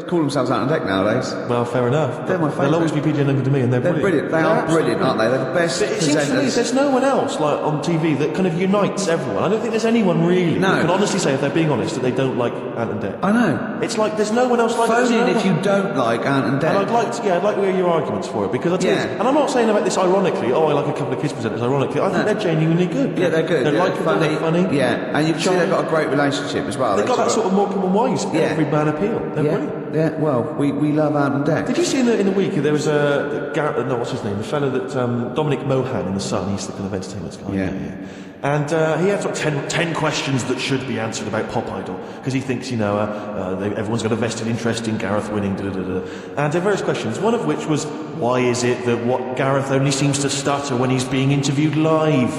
call themselves Out on Deck nowadays.
Well, fair enough.
They're my favourite.
They'll always be PJ and Duncan to me, and they're brilliant.
They are brilliant, aren't they? They're the best
But it seems to me
presenters.
there's no one else like on TV that kind of unites everyone. I don't think there's anyone really who can honestly say, if they're being honest, that they don't like Ant and Dec.
I know.
It's like there's no one else like
Phone
that.
in if you don't like Ant and Dec.
And I'd like to hear your arguments for it, because I tell you, and I'm not saying about this ironically. Oh, I like a couple of kids presenters ironically. I think they're genuinely good.
Yeah, they're good.
They're likable, they're funny.
Yeah, and you can see they've got a great relationship as well.
They've got that sort of Morecambe and Wise every man appeal. They're brilliant.
Yeah, well, we love Ant and Dec.
Did you see in the week there was what's his name? The fellow that Dominic Mohan in The Sun. He's the kind of entertainment guy.
Yeah.
And he had sort of 10 questions that should be answered about Pop Idol, because he thinks everyone's got a vested interest in Gareth winning. And there are various questions. One of which was, why is it that Gareth only seems to stutter when he's being interviewed live?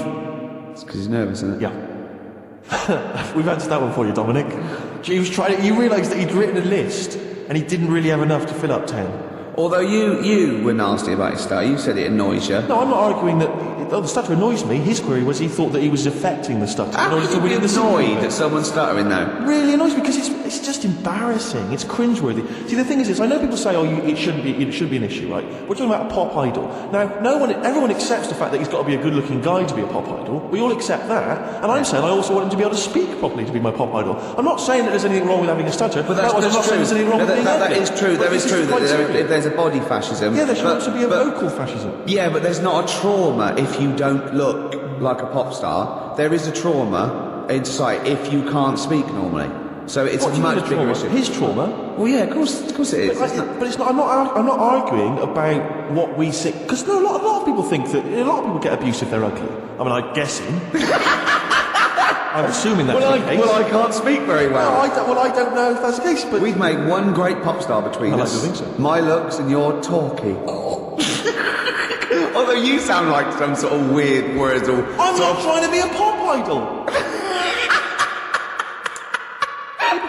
It's because he's nervous, isn't it?
Yeah. We've answered that one for you, Dominic. He was trying. You realised that he'd written a list and he didn't really have enough to fill up 10.
Although you were nasty about his stutter. You said it annoys you.
No, I'm not arguing that the stutter annoys me. His query was he thought that he was affecting the stutter.
How can you be annoyed at someone stuttering though?
Really annoys me because it's just embarrassing. It's cringeworthy. See, the thing is I know people say, it should be an issue, right? We're talking about a pop idol. Now, everyone accepts the fact that he's got to be a good-looking guy to be a pop idol. We all accept that. And I'm saying I also want him to be able to speak properly to be my pop idol. I'm not saying that there's anything wrong with having a stutter.
But I'm not saying there's anything wrong with being that is true. There is true that there's a body fascism.
Yeah, there should also be a vocal fascism.
Yeah, but there's not a trauma if you don't look like a pop star. There is a trauma in society if you can't speak normally. So it's a much bigger issue.
His trauma?
Well, yeah, of course it is.
But it's not. I'm not arguing about what we see, because a lot of people think that a lot of people get abuse if they're ugly. I mean, I'm guessing. I'm assuming that's the case.
Well, I can't speak very well.
No, I don't know if that's the case, but
we'd make one great pop star between us.
I think so.
My looks and your talkie. Although you sound like some sort of weird Wurzel.
I'm not trying to be a pop idol.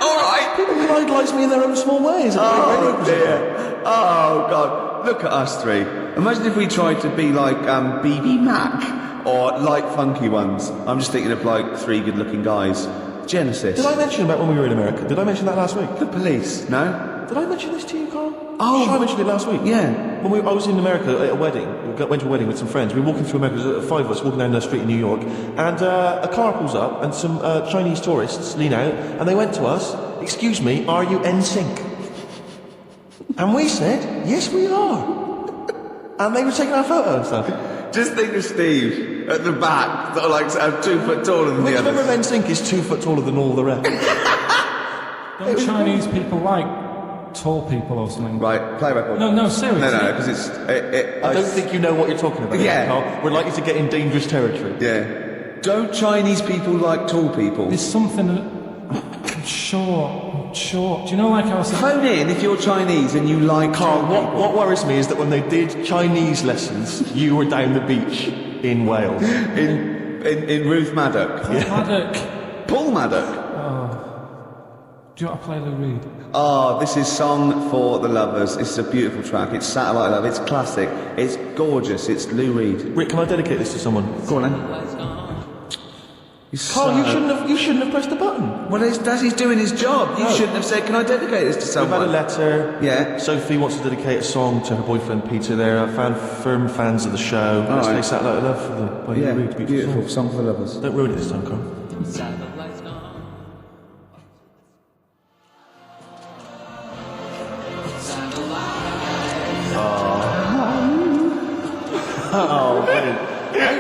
All right.
People can idolise me in their own small ways.
Oh dear. Oh God. Look at us three. Imagine if we tried to be like BB Mac. Or like Funky Ones. I'm just thinking of like 3 good-looking guys. Genesis.
Did I mention about when we were in America? Did I mention that last week?
The Police, no?
Did I mention this to you, Carl?
Oh.
Sure, I mentioned it last week.
Yeah.
When I was in America at a wedding. We went to a wedding with some friends. We were walking through America, there was 5 of us walking down the street in New York, and a car pulls up, and some Chinese tourists lean out, and they went to us, "Excuse me, are you NSYNC?" And we said, "Yes, we are." And they were taking our photo and stuff.
Just think of Steve at the back, sort of like 2 foot taller than the
Which member of
others.
NSYNC is 2 foot taller than all the rest?
Don't Chinese people like tall people or something?
Right, play record.
No, seriously.
No, because it's...
I don't think you know what you're talking about.
Yeah.
Carl. We're likely to get in dangerous territory.
Yeah. Don't Chinese people like tall people?
There's something that... I'm sure. Do you know, like I was saying...
Phone in if you're Chinese and you like
Carl,
tall people.
what worries me is that when they did Chinese lessons, you were down the beach in Wales.
In Ruth Maddock.
Maddock.
Paul Maddock.
Do you want to play Lou Reed?
Oh, this is Song for the Lovers. It's a beautiful track. It's Satellite Love. It's classic. It's gorgeous. It's Lou Reed.
Rick, can I dedicate this to someone?
Go on then.
Carl, you shouldn't have pressed the button.
Well, he's doing his job. You
No.
shouldn't have said, can I dedicate this to
We've
someone?
had a letter.
Yeah.
Sophie wants to dedicate a song to her boyfriend Peter. They're firm fans of the show. Let's
right.
play Satellite Love for them. By
Yeah,
Lou Reed.
beautiful. Song for the Lovers.
Don't ruin it this time, Carl. Oh, brilliant.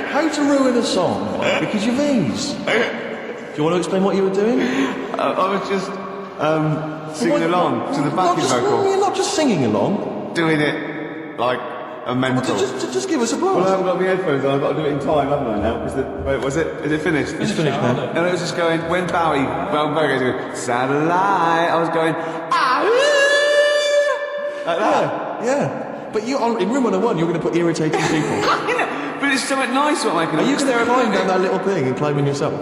How to ruin a song? Because you've these. Do you want to explain what you were doing?
I was just singing along to the backing vocal.
You're not just singing along.
Doing it like a mental.
Well, just give us a blast.
Well, I haven't got my headphones on. I've got to do it in time, haven't I now? Wait, was it? Is it finished?
It's finished now.
And it was just going, when Barry goes, satellite, I was going, like that.
Yeah. But you, in room 101, you're going to put irritating people.
But it's something nice what making
Are you going to climb down that little thing and climb in yourself?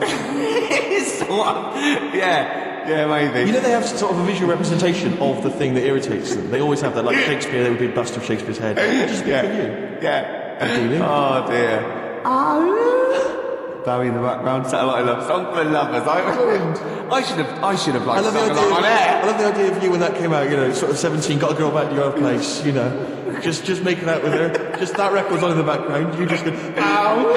Yeah, maybe.
You know they have sort of a visual representation of the thing that irritates them. They always have that, like Shakespeare, there would be a bust of Shakespeare's head. Just for you.
Yeah.
Feeling.
Oh dear. Barry in the background, Satellite Love, Song for the Lovers. I should have liked something like on air.
I love the idea of you when that came out, you know, sort of 17, got a girl back to your place, you know, just making out with her, just that record's on in the background, you just go, ow!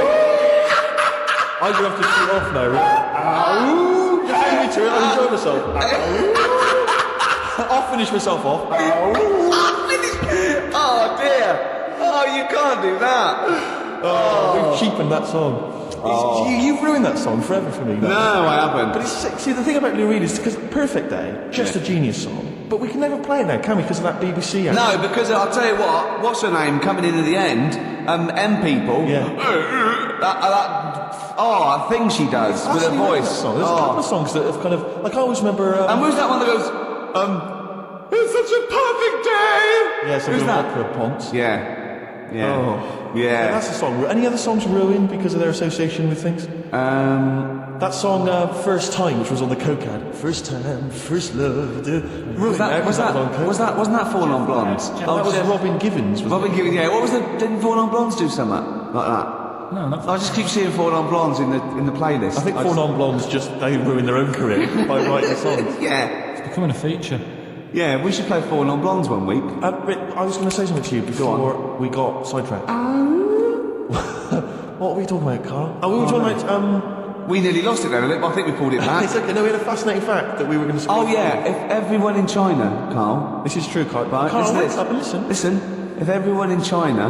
I'm going to have to shoot off now, right? Ow! Just leave me to it, I'll enjoy myself. Ow! I'll finish myself off. Ow!
Oh dear. Oh, you can't do that.
Oh, we've cheapened that song. You've ruined that song forever for me.
No, I haven't.
But see, the thing about Lou Reed is because Perfect Day, just a genius song. But we can never play it now, can we? Because of that BBC ad.
No, because I'll tell you what. What's her name coming in at the end? M people.
Yeah.
That thing she does with her
Actually,
voice.
that song. There's a couple of songs that have kind of, like I always remember.
And who's that one that goes? It's such a perfect day.
Yeah, something
Who's that?
Opera Ponce.
Yeah.
Yeah, that's a song. Any other songs ruined because of their association with things? That song, First Time, which was on the Coke ad. First time, first love.
Wasn't that Fallen on Blondes?
That was Robin Givens.
Robin Givens, yeah. What was the? Didn't Fallen on Blondes do something like that?
No, not
I just keep seeing Fallen on Blondes in the playlist.
I think Four Non-Blondes they ruined their own career by writing songs.
Yeah.
It's becoming a feature.
Yeah, we should play Fallen on Blondes one week.
Rick, I was going to say something to you before we got sidetracked. What were we talking about, Carl? Oh, we were talking about...
We nearly lost it then, I think we pulled it back.
It's okay, no, we had a fascinating fact that we were going to speak
Oh yeah, if everyone in China, Carl...
This is true, Carl.
Right,
Carl,
listen,
wake up and listen.
Listen, if everyone in China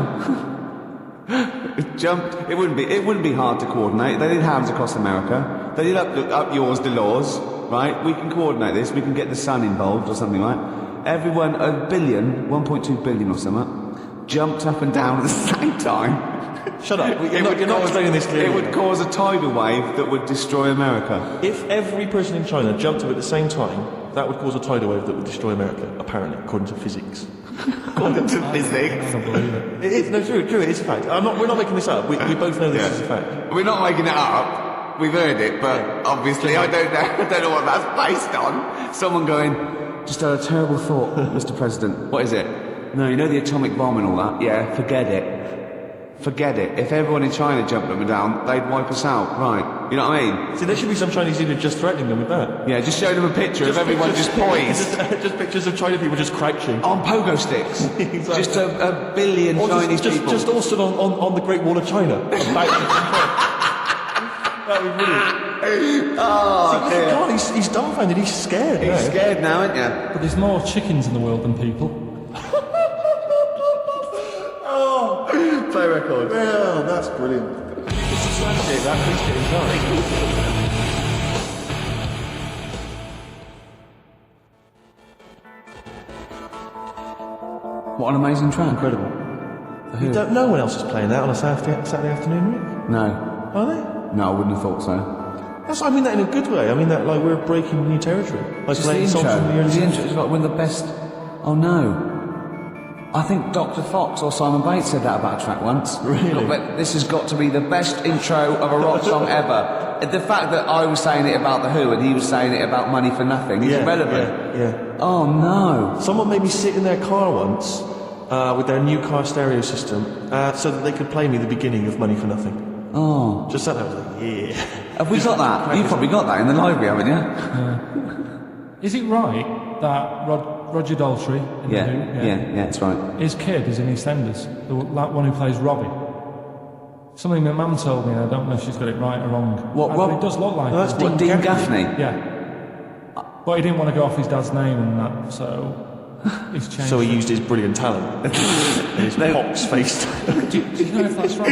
jumped... It wouldn't be hard to coordinate. They did hams across America. They did up yours, the laws, right? We can coordinate this. We can get the sun involved or something, right? Everyone, 1.2 billion or something, jumped up and down at the same time.
Shut up. You're not explaining this clearly.
It would cause a tidal wave that would destroy America.
If every person in China jumped up at the same time, that would cause a tidal wave that would destroy America, apparently, according to physics.
According to physics.
I don't believe it.
It is, no, true, it is a fact. We're not making this up. We both know this is a fact.
We're not making it up. We've heard it, but obviously I don't know what that's based on. Someone going, just had a terrible thought, Mr. President. What is it? No, you know the atomic bomb and all that? Yeah, forget it. Forget it. If everyone in China jumped up and down, they'd wipe us out. Right. You know what I mean?
See, there should be some Chinese leader just threatening them with that.
Yeah, just show them a picture of everyone just poised.
just pictures of China people just crouching.
On pogo sticks.
Exactly.
Just a billion
Or
Chinese
just,
people.
Just all stood on the Great Wall of China. That would be brilliant.
Oh, dear.
God, he's dumbfounded. He's scared.
He's scared now, aren't you?
But there's more chickens in the world than people.
Play record. Well, that's brilliant. Appreciate that. Appreciate that.
What an amazing track.
Incredible. You don't, no one else is playing that on a Saturday afternoon, Rick?
No.
Are they?
No, I wouldn't have thought so.
I mean that in a good way. I mean that like we're breaking new territory. Like
Just
playing
the
songs from the
intro.
early
The intro is like one of the best... Oh no. I think Dr. Fox or Simon Bates said that about a track once.
Really?
Look, but this has got to be the best intro of a rock song ever. The fact that I was saying it about The Who and he was saying it about Money for Nothing is irrelevant.
Yeah.
Oh no.
Someone made me sit in their car once with their new car stereo system so that they could play me the beginning of Money for Nothing.
Oh.
Just sat there, I was like, yeah.
Have we got that? You've probably got that in the library, haven't you?
Is it right that Roger Daltrey in
Yeah,
The Who,
yeah, that's right.
his kid is in EastEnders, that one who plays Robbie? Something my mum told me, and I don't know if she's got it right or wrong.
What, Rob?
It does look like
No, that's
him.
What, Dean Gaffney?
Yeah. But he didn't want to go off his dad's name and that, so he's changed.
So he used his brilliant talent and his pox-faced.
Do you know if that's right?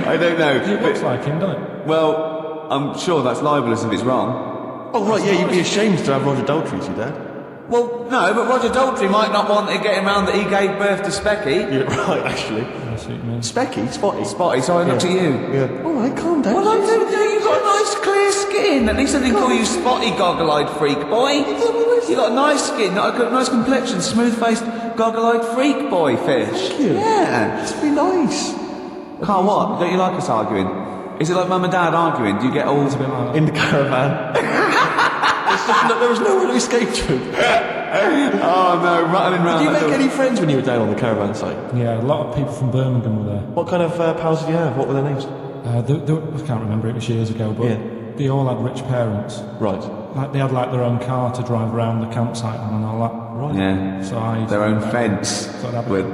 I don't know.
It looks like him, doesn't it?
Well, I'm sure that's libelous if it's wrong.
Oh right, yeah, you'd be ashamed to have Roger Daltrey as your dad.
Well, no, but Roger Daltrey might not want to get him round that he gave birth to Specky.
Yeah, right, actually.
I see what you mean.
Specky, Spotty.
Spotty, so I looked at you.
Yeah. All right, calm down.
Well, I don't know, you've got nice clear skin. At least I didn't call you Spotty goggle-eyed freak, boy. You got nice skin, got a nice complexion, smooth-faced, goggle-eyed freak, boy, fish.
Thank you.
Yeah.
It's be nice.
Carl, what? Don't you like us arguing? Is it like mum and dad arguing? Do you get all...
It's a bit like
In the caravan. There was nowhere to escape to.
Oh no, rattling round.
Did you
that
make
door.
any friends when you were down on the caravan site?
Yeah, a lot of people from Birmingham were there.
What kind of pals did you have? What were their names?
I can't remember, it was years ago, but
Yeah.
they all had rich parents.
Right.
Like they had like their own car to drive around the campsite on and all that.
Right.
Yeah.
So I
Their own fence.
So that
With...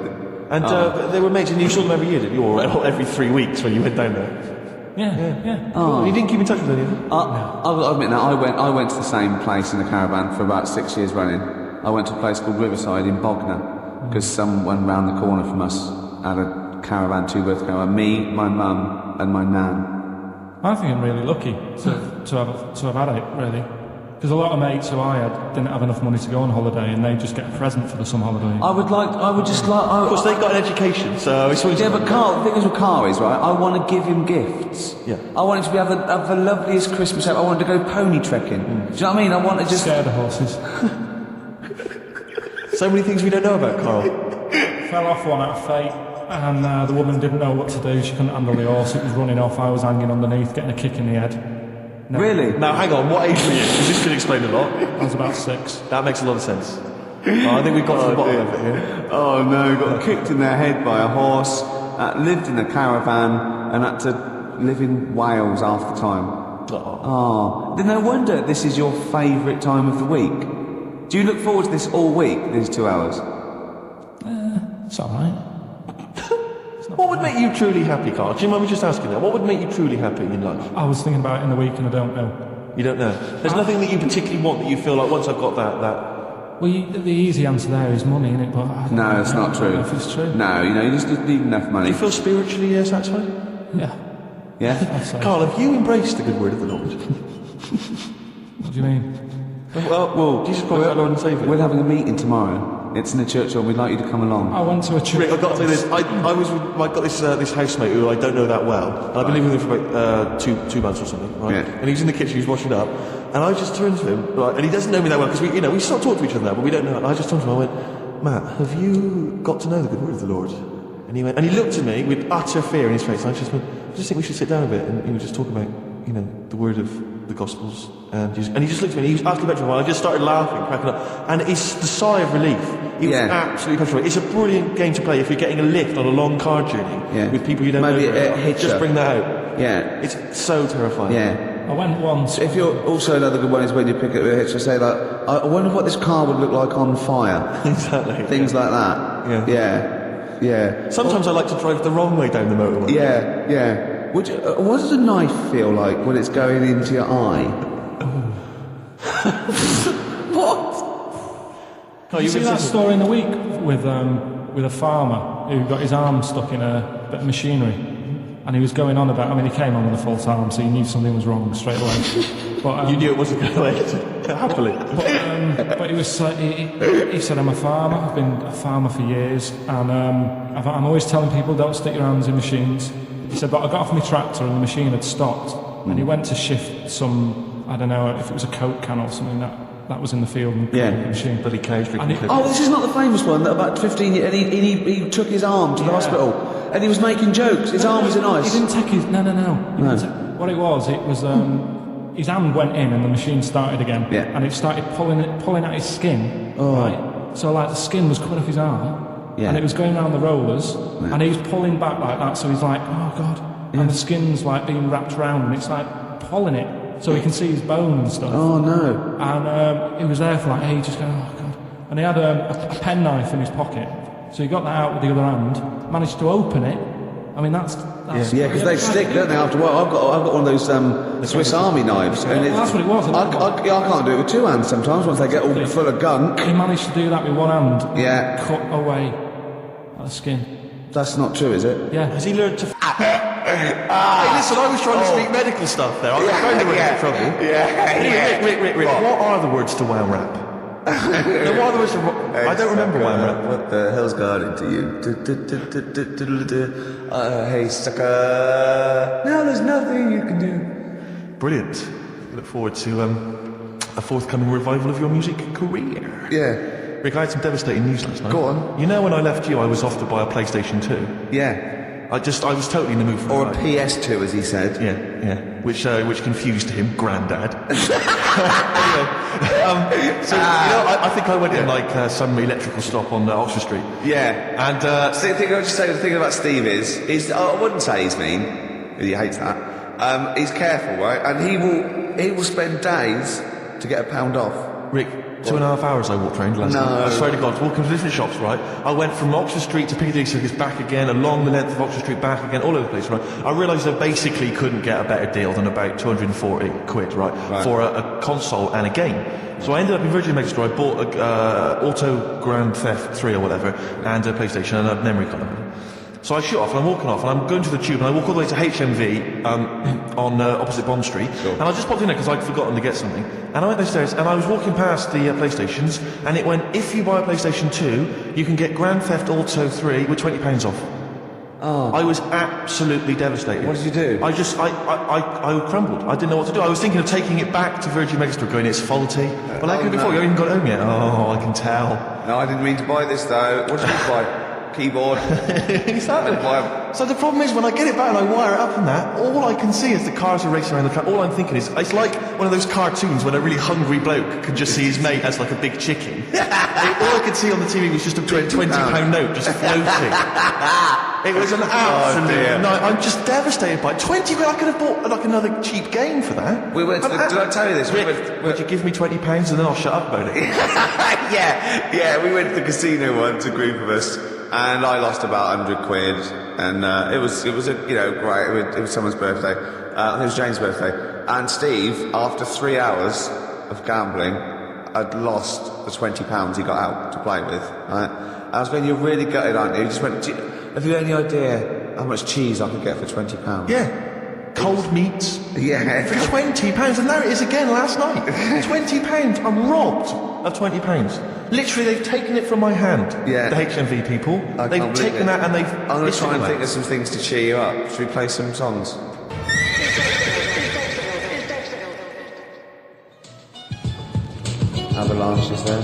And they were mates, and you saw them every year, did you? Or every 3 weeks when you went down there?
Yeah.
Oh. You didn't keep in touch with any of them?
I'll admit now, I went to the same place in the caravan for about 6 years running. I went to a place called Riverside in Bognor because someone round the corner from us had a caravan, two-berth caravan. Me, my mum, and my nan.
I think I'm really lucky to have had it, really. Because a lot of mates who I had didn't have enough money to go on holiday, and they just get a present for the summer holiday.
Of course, they got an education, so it's always...
Yeah, but Carl, the thing is with Carl is, right, I want to give him gifts.
Yeah.
I want him to have the loveliest Christmas ever. I want him to go pony trekking. Do you know what I mean? I want to just...
Scared of horses.
So many things we don't know about Carl.
Fell off one out of fate, and the woman didn't know what to do. She couldn't handle the horse. It was running off. I was hanging underneath, getting a kick in the head. No.
Really?
Now, hang on, what age were you? Because this could explain a lot.
I was about 6.
That makes a lot of sense. I think we've got to the bottom of it here.
Oh no, got kicked in their head by a horse, lived in a caravan, and had to live in Wales half the time. Oh. Then no wonder this is your favourite time of the week. Do you look forward to this all week, these 2 hours?
It's alright.
What would make you truly happy, Carl? Do you mind me just asking that? What would make you truly happy in life?
I was thinking about it in the week and I don't know.
You don't know? There's nothing that you particularly want that you feel like once I've got that...
Well, the easy answer there is money, innit? But
No, it's not true.
I don't know if it's true.
No, you just need enough
Do
money.
you feel spiritually satisfied?
Yeah.
Yeah?
I'd say.
Carl, have you embraced the good word of the Lord?
What do you mean?
Well, Jesus Christ, our Lord and Saviour.
We're having a meeting tomorrow. It's in the church hall. We'd like you to come along.
I went to a church.
Rick, I've got to say this. I got this housemate who I don't know that well, and I've been living with him for about two months or something, right?
Yeah.
And he's in the kitchen, he's washing up, and I just turned to him, right, and he doesn't know me that well because we still talk to each other now, but we don't know. And I just turned to him, I went, Matt, have you got to know the good word of the Lord? And he went, and he looked at me with utter fear in his face. And I just went, I just think we should sit down a bit, and he would just talk about, the word of the Gospels, and he just looked at me, and he was asking about it, and I just started laughing, cracking up, and it's the sigh of relief. He was absolutely petrified. It's a brilliant game to play if you're getting a lift on a long car journey with people you don't know.
Maybe a hitcher.
Just bring that out.
Yeah.
It's so terrifying.
Yeah.
I went once.
If you're also another good one is when you pick up a hitcher, say like, I wonder what this car would look like on fire.
Exactly.
Things like that.
Yeah.
Yeah. Yeah.
Sometimes I like to drive the wrong way down the motorway.
Yeah. Yeah. What does a knife feel like when it's going into your eye? What?
Oh,
You see that story in the week with a farmer who got his arm stuck in a bit of machinery? And he was going on about, I mean, he came on with a false alarm, so he knew something was wrong straight away. But,
You knew it wasn't going to wait, happily.
But he was, he said, I'm a farmer, I've been a farmer for years, and I'm always telling people don't stick your hands in machines. He said, but I got off my tractor and the machine had stopped, and he went to shift some, I don't know if it was a Coke can or something that was in the field and
Yeah.
the machine.
Bloody cows drinking Coke.
Oh, this is not the famous one that about 15 years, and he took his arm to the hospital, and he was making jokes. His arm was in ice.
He didn't take his, no. What it was his hand went in and the machine started again.
Yeah.
And it started pulling at his skin.
Oh.
Right? So like the skin was coming off his arm.
Yeah.
And it was going around the rollers. Yeah. And he was pulling back like that, so he's like, oh God. Yeah. And the skin's like being wrapped around and it's like pulling it. So he can see his bone and stuff.
Oh no.
And he was there for like ages going, oh God. And he had a penknife in his pocket. So he got that out with the other hand, managed to open it. I mean, that's
yeah, because they stick, don't they? After a while, I've got one of those Swiss Army knives, and
that's what it was.
I can't do it with two hands sometimes. Once they get all full of gunk.
He managed to do that with one hand.
Yeah.
Cut away the skin.
That's not true, is it?
Yeah.
Has he learned to... Hey, listen, I was trying to speak medical stuff there. I was trying to get into trouble. Anyway, Rick, what are the words to wham rap? No, what are the words to... I don't remember wham rap.
What the hell's got into you? Hey, sucker. Now there's nothing you can do.
Brilliant. Look forward to a forthcoming revival of your music career.
Yeah.
Rick, I had some devastating news last night.
Go on.
You know when I left you, I was off to buy a PlayStation 2?
Yeah.
I was totally in the mood for
Or
it.
a PS2, as he said.
Yeah. Which confused him, Grandad. So, I think I went in like some electrical stop on Oxford Street.
Yeah.
And
So the thing I would just say, the thing about Steve is I wouldn't say he's mean. He hates that. He's careful, right? And he will spend days to get £1 off.
Rick, 2.5 hours I walked around last night. I swear to God, walking to different shops, right? I went from Oxford Street to Piccadilly Circus, back again, along the length of Oxford Street, back again, all over the place, right? I realised I basically couldn't get a better deal than about 240 quid, right? For a console and a game. So I ended up in Virgin Megastore. I bought a Auto Grand Theft 3 or whatever, and a PlayStation and a memory card. So I shoot off and I'm walking off and I'm going to the tube and I walk all the way to HMV on opposite Bond Street. Sure. And I just popped in there because I'd forgotten to get something. And I went downstairs and I was walking past the PlayStations and it went, if you buy a PlayStation 2, you can get Grand Theft Auto 3 with £20 off. Oh. I was absolutely devastated.
What did you do?
I crumbled. I didn't know what to do. I was thinking of taking it back to Virgin Megastore going, it's faulty. But like before, you haven't even got home yet. Oh, I can tell.
No, I didn't mean to buy this though. What did you buy? Keyboard.
Exactly. So the problem is when I get it back and I wire it up and that, all I can see is the cars are racing around the track. All I'm thinking is, it's like one of those cartoons when a really hungry bloke can just see his mate as like a big chicken. All I could see on the TV was just a £20 note just floating. It was an absolute night. I'm just devastated by it. 20 quid, I could have bought like another cheap game for that.
We went to did I tell you this?
Would you give me £20 and then I'll shut up about it?
yeah, we went to the casino once, a group of us. And I lost about 100 quid, and it was a great. It was someone's birthday. I think it was Jane's birthday. And Steve, after 3 hours of gambling, had lost the £20 he got out to play with. Right? I was going, "You're really gutted, aren't you?" He just went, "Have you any idea how much cheese I could get for £20?"
Yeah. Cold meats.
Yeah.
For £20, and there it is again last night. £20. I'm robbed of £20. Literally, they've taken it from my hand.
Yeah.
The HMV people. They've taken that and they've...
I'm going to try and think of some things to cheer you up. Should we play some songs? Avalanche is there.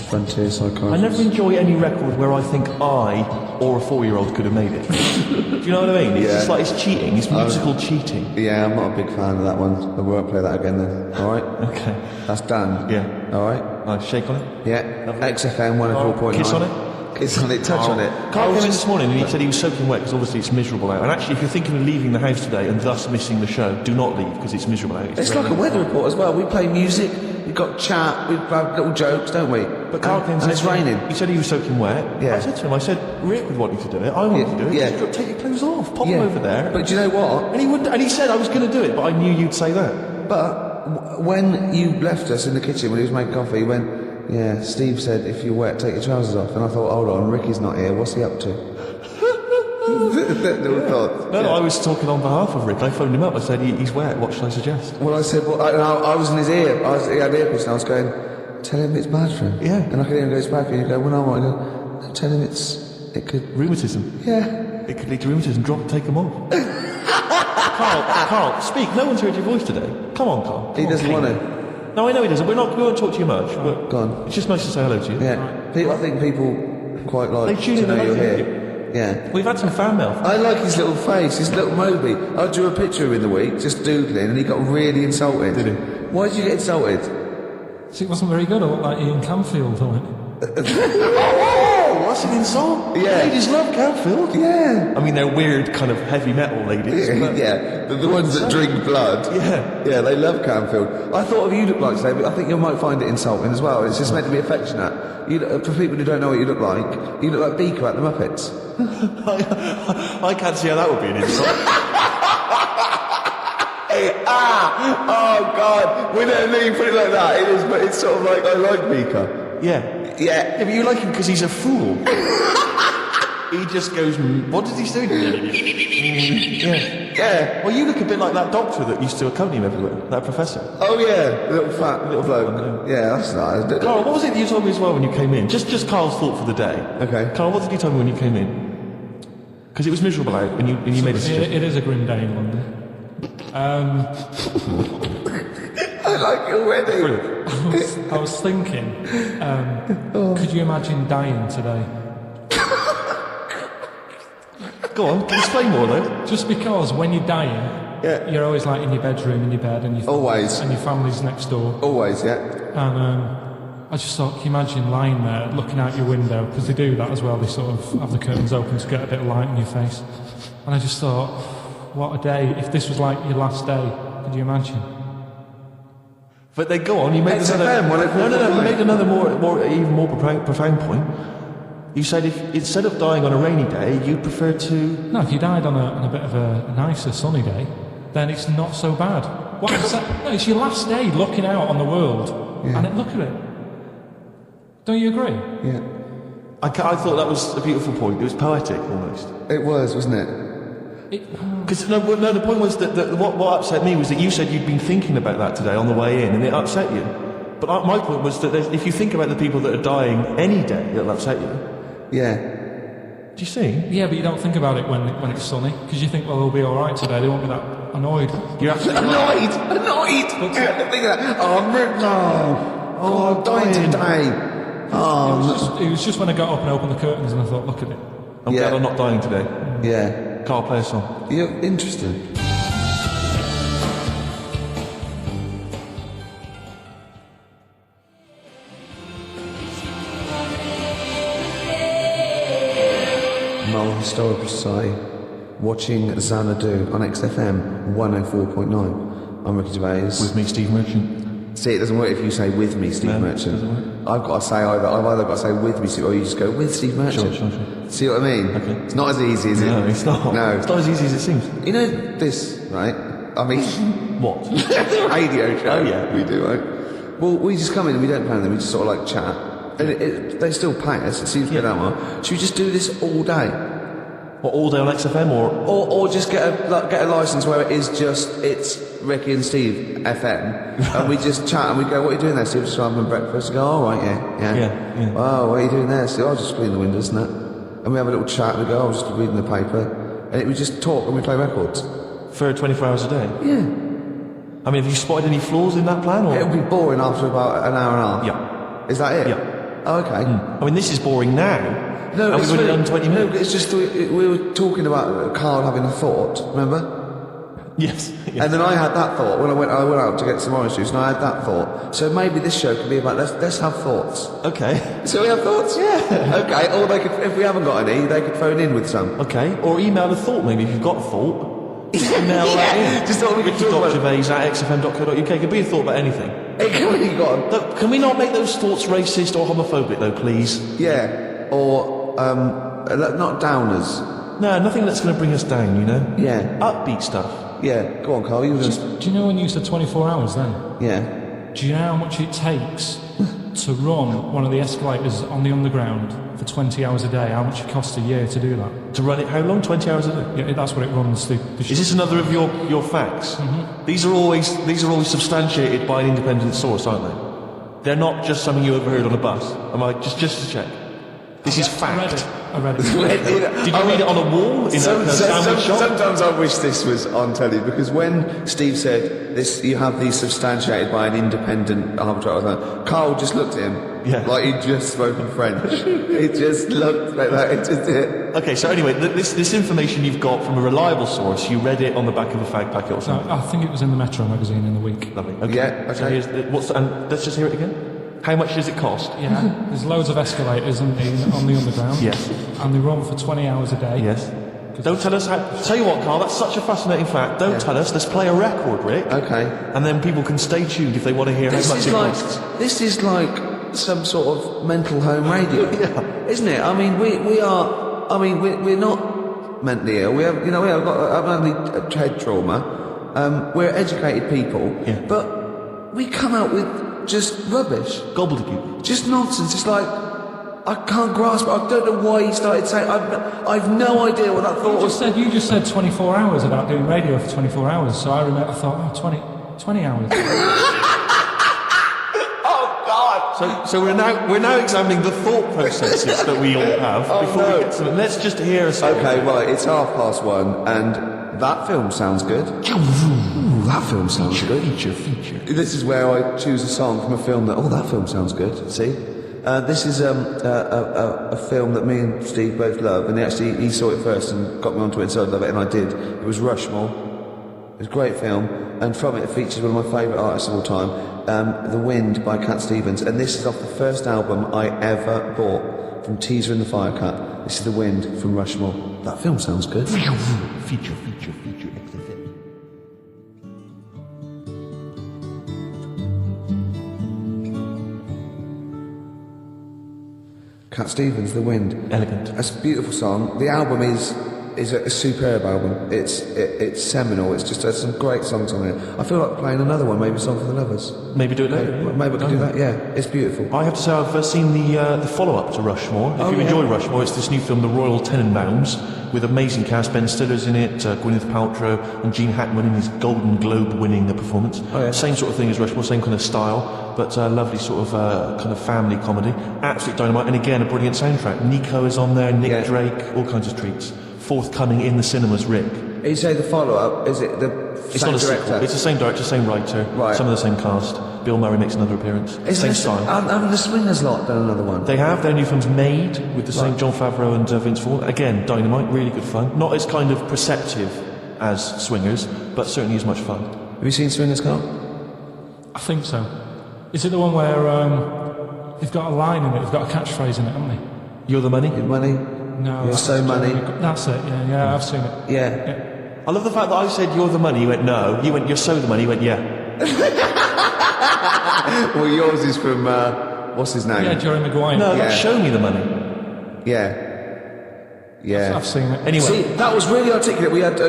Frontier Psychosis.
I never enjoy any record where I think I or a 4-year-old could have made it. Do you know what I mean? It's just like, it's cheating. It's musical cheating.
Yeah, I'm not a big fan of that one. I won't play that again then. Alright?
Okay.
That's done.
Yeah.
Alright?
Nice. Shake on it.
Yeah. Lovely. XFM 104.9.
Kiss on it.
Kiss on it. Touch on it.
Carl came in this morning and he said he was soaking wet because obviously it's miserable out. And actually, if you're thinking of leaving the house today and thus missing the show, do not leave because it's miserable out.
It's like a weather report as well. We play music, we've got chat, we've got little jokes, don't we?
But Carl came
and it's raining.
He said he was soaking wet.
Yeah.
I said to him, Rick would want you to do it. I want you to do it.
Yeah.
Just take your clothes off. Pop them over there.
But do you know what?
And he wouldn't. And he said I was going to do it, but I knew you'd say that.
But when you left us in the kitchen when he was making coffee, you went, yeah, Steve said if you're wet, take your trousers off. And I thought, hold on, Ricky's not here. What's he up to? Little thoughts.
No, I was talking on behalf of Rick. I phoned him up. I said, he's wet. What should I suggest?
Well, I said, I was in his ear. He had earpiece, and I was going, tell him it's bad for him.
Yeah.
And I could hear him go, it's bad for you. And he'd go, well, no, I go, no, tell him it could...
Rheumatism.
Yeah.
It could lead to rheumatism. Take them off. Carl, speak. No one's heard your voice today. Come on, Carl.
He doesn't want to.
No, I know he doesn't. We won't talk to you much. But
Go on.
it's just nice to say hello to you.
Yeah. I think people quite like
They tune
to
in,
know
they
you're
like
here. Yeah.
We've had some fan mail.
I like his little face, his little Moby. I drew a picture of him in the week, just doodling, and he got really insulted.
Did he?
Why did you get insulted?
So it wasn't very good. I looked like Ian Camfield, I went.
Oh, that's an insult.
Yeah.
Ladies love Canfield.
Yeah.
I mean, they're weird kind of heavy metal ladies. But
Yeah, the ones that drink blood.
Yeah.
Yeah, they love Canfield. I thought of you look like today, but I think you might find it insulting as well. It's just meant to be affectionate. For people who don't know what you look like Beaker at the Muppets.
I can't see how that would be an insult.
Oh God, we don't need to put it like that. It is, but it's sort of like, I like Beaker.
Yeah.
Yeah.
But you like him because he's a fool. He just goes, what does he say? Yeah.
Yeah.
Well, you look a bit like that doctor that used to accompany him everywhere, that professor.
Oh yeah, the little fat little bloke. Yeah, that's nice.
Carl, what was it that you told me as well when you came in? Just Carl's thought for the day.
Okay.
Carl, what did you tell me when you came in? Because it was miserable out, and you made a suggestion.
It is a grim day in London.
I like it already.
I was thinking, could you imagine dying today?
Go on, explain more though.
Just because when you're dying, you're always like in your bedroom, in your bed, and
Always.
and your family's next door.
Always, yeah.
And I just thought, can you imagine lying there, looking out your window, because they do that as well, they sort of have the curtains open to get a bit of light in your face. And I just thought, what a day, if this was like your last day, could you imagine?
But then go on, you made
XFM,
you made another even more profound point. You said if instead of dying on a rainy day, you'd prefer to...
No, if you died on a bit of a nicer sunny day, then it's not so bad. What is that? No, it's your last day looking out on the world, and look at it. Don't you agree?
Yeah.
I thought that was a beautiful point. It was poetic, almost.
It was, wasn't it?
Because the point was that what upset me was that you said you'd been thinking about that today on the way in, and it upset you. But my point was that if you think about the people that are dying any day, it'll upset you.
Yeah.
Do you see?
Yeah, but you don't think about it when it's sunny, because you think, well, they'll be all right today. They won't be that annoyed.
You're absolutely right.
Annoyed! Think of that. I'm dying today.
It was just when I got up and opened the curtains and I thought, look at it.
I'm glad I'm not dying today.
Yeah.
Carl, play a song.
You're interesting. Mull Historical Society, watching Xanadu on XFM 104.9. I'm Ricky Gervais.
With me, Steve Merchant.
See, it doesn't work if you say with me, Steve Merchant. I've got to say either. I've either got to say with me, Steve, or you just go with Steve Merchant.
Sure.
See what I mean?
Okay.
It's not as easy, is it?
No, it's not.
No.
It's not as easy as it seems.
You know this, right? I mean,
What?
radio show.
Oh, yeah.
We do, right? Well, we just come in and we don't plan them. We just sort of like chat. And they still pay us. It seems to go down well. Should we just do this all day?
What, all day on XFM
Or just get a license where it's Ricky and Steve FM, and we just chat and we go, what are you doing there, Steve? Just having breakfast. I go, oh right, yeah. Oh, what are you doing there, Steve? I'll just clean the windows and that. And we have a little chat and we go, oh, I'm just reading the paper. And we just talk and we play records.
for 24 hours a day?
Yeah.
I mean, have you spotted any flaws in that plan? Or?
It'll be boring after about an hour and a half.
Yeah.
Is that it?
Yeah.
Oh, okay.
I mean, this is boring now.
No,
and
it's
we've only
really-
done 20
No,
minutes.
it's just we were talking about Karl having a thought, remember?
Yes.
And then I had that thought when I went out to get some orange juice, and I had that thought. So maybe this show could be about let's have thoughts.
Okay.
So we have thoughts? Yeah. Okay. Or they could, if we haven't got any, they could phone in with some.
Okay. Or email a thought, maybe, if you've got a thought. Just email that in.
Just thought we could talk about it.
Gervais@xfm.co.uk. It could be a thought about anything.
It can be gone.
Look, can we not make those thoughts racist or homophobic, though, please?
Yeah. Or not downers.
No, nothing that's going to bring us down, you know?
Yeah.
Upbeat stuff.
Yeah. Go on, Karl. You just.
Do you know when you said 24 hours then?
Yeah.
Do you know how much it takes to run one of the escalators on the underground for for 20 hours a day, how much it costs a year to do that?
To run it how long? 20 hours a day?
Yeah, that's what it runs.
Is this another of your facts?
Mm-hmm.
These are always substantiated by an independent source, aren't they? They're not just something you overheard on a bus. Am I just to check? This is fact.
I read it.
Did you read it on a wall in a sandwich shop?
Sometimes I wish this was on telly, because when Steve said this, you have these substantiated by an independent arbitrator, Carl just looked at him like he'd just spoken French. He just looked like that. It just did.
Okay, so anyway, this information you've got from a reliable source, you read it on the back of a fag packet or something?
I think it was in the Metro magazine in the week.
Lovely. Okay.
Yeah, okay.
So and let's just hear it again. How much does it cost?
Yeah, there's loads of escalators on the underground.
Yes.
And they run for 20 hours a day.
Yes. Don't tell us how... Tell you what, Carl, that's such a fascinating fact. Don't tell us. Let's play a record, Rick.
Okay.
And then people can stay tuned if they want to hear how much it costs.
This is like some sort of mental home radio, isn't it? I mean, we're not mentally ill. We have got only head trauma. We're educated people, but we come out with just rubbish,
gobbledygook,
just nonsense. It's like I can't grasp it. I don't know why he started saying. I've no idea what that thought was.
You just said 24 hours about doing radio for 24 hours. So I thought, 20 hours.
So we're now examining the thought processes that we all have before we get to them. Let's just hear a second.
Okay, right. It's 1:30, and that film sounds good. Ooh, that film sounds good.
Feature.
This is where I choose a song from a film that. Oh, that film sounds good. See, this is a film that me and Steve both love, and he saw it first and got me onto it, and so I love it, and I did. It was Rushmore. It was a great film, and from it features one of my favourite artists of all time, The Wind by Cat Stevens, and this is off the first album I ever bought from Teaser and the Firecut. This is The Wind from Rushmore. That film sounds good.
Feature.
Cat Stevens, The Wind.
Elegant.
It's a beautiful song. The album is a superb album. It's seminal. It's just has some great songs on it. I feel like playing another one, maybe Song for the Lovers.
Maybe do it later.
Maybe I could do that. Yeah, it's beautiful.
I have to say I've seen the follow-up to Rushmore. If you enjoy Rushmore, it's this new film, The Royal Tenenbaums, with amazing cast. Ben Stiller's in it, Gwyneth Paltrow, and Gene Hackman in his Golden Globe-winning performance. Same sort of thing as Rushmore, same kind of style, but lovely sort of kind of family comedy. Absolute dynamite, and again a brilliant soundtrack. Nico is on there, Nick Drake, all kinds of treats. Forthcoming in the cinemas, Rick.
You say the follow-up, is it the
It's
same
not a
director?
sequel. It's the same director, same writer, some of the same cast. Bill Murray makes another appearance. Same style.
Haven't the Swingers lot done another one?
They have. Their new film's Made, with the same Jon Favreau and Vince Vaughn. Again, dynamite, really good fun. Not as kind of perceptive as Swingers, but certainly as much fun.
Have you seen Swingers, Carl?
I think so. Is it the one where they've got a line in it, they've got a catchphrase in it, haven't they?
You're the money?
Your money?
No.
You're so money.
That's it, yeah, I've seen it.
Yeah.
I love the fact that I said you're the money, you went no. You went you're so the money, you went yeah.
Well, yours is from, what's his name?
Yeah, Jerry Maguire.
No, that's show me the money.
Yeah.
I've seen it.
Anyway.
See, that was really articulate. We had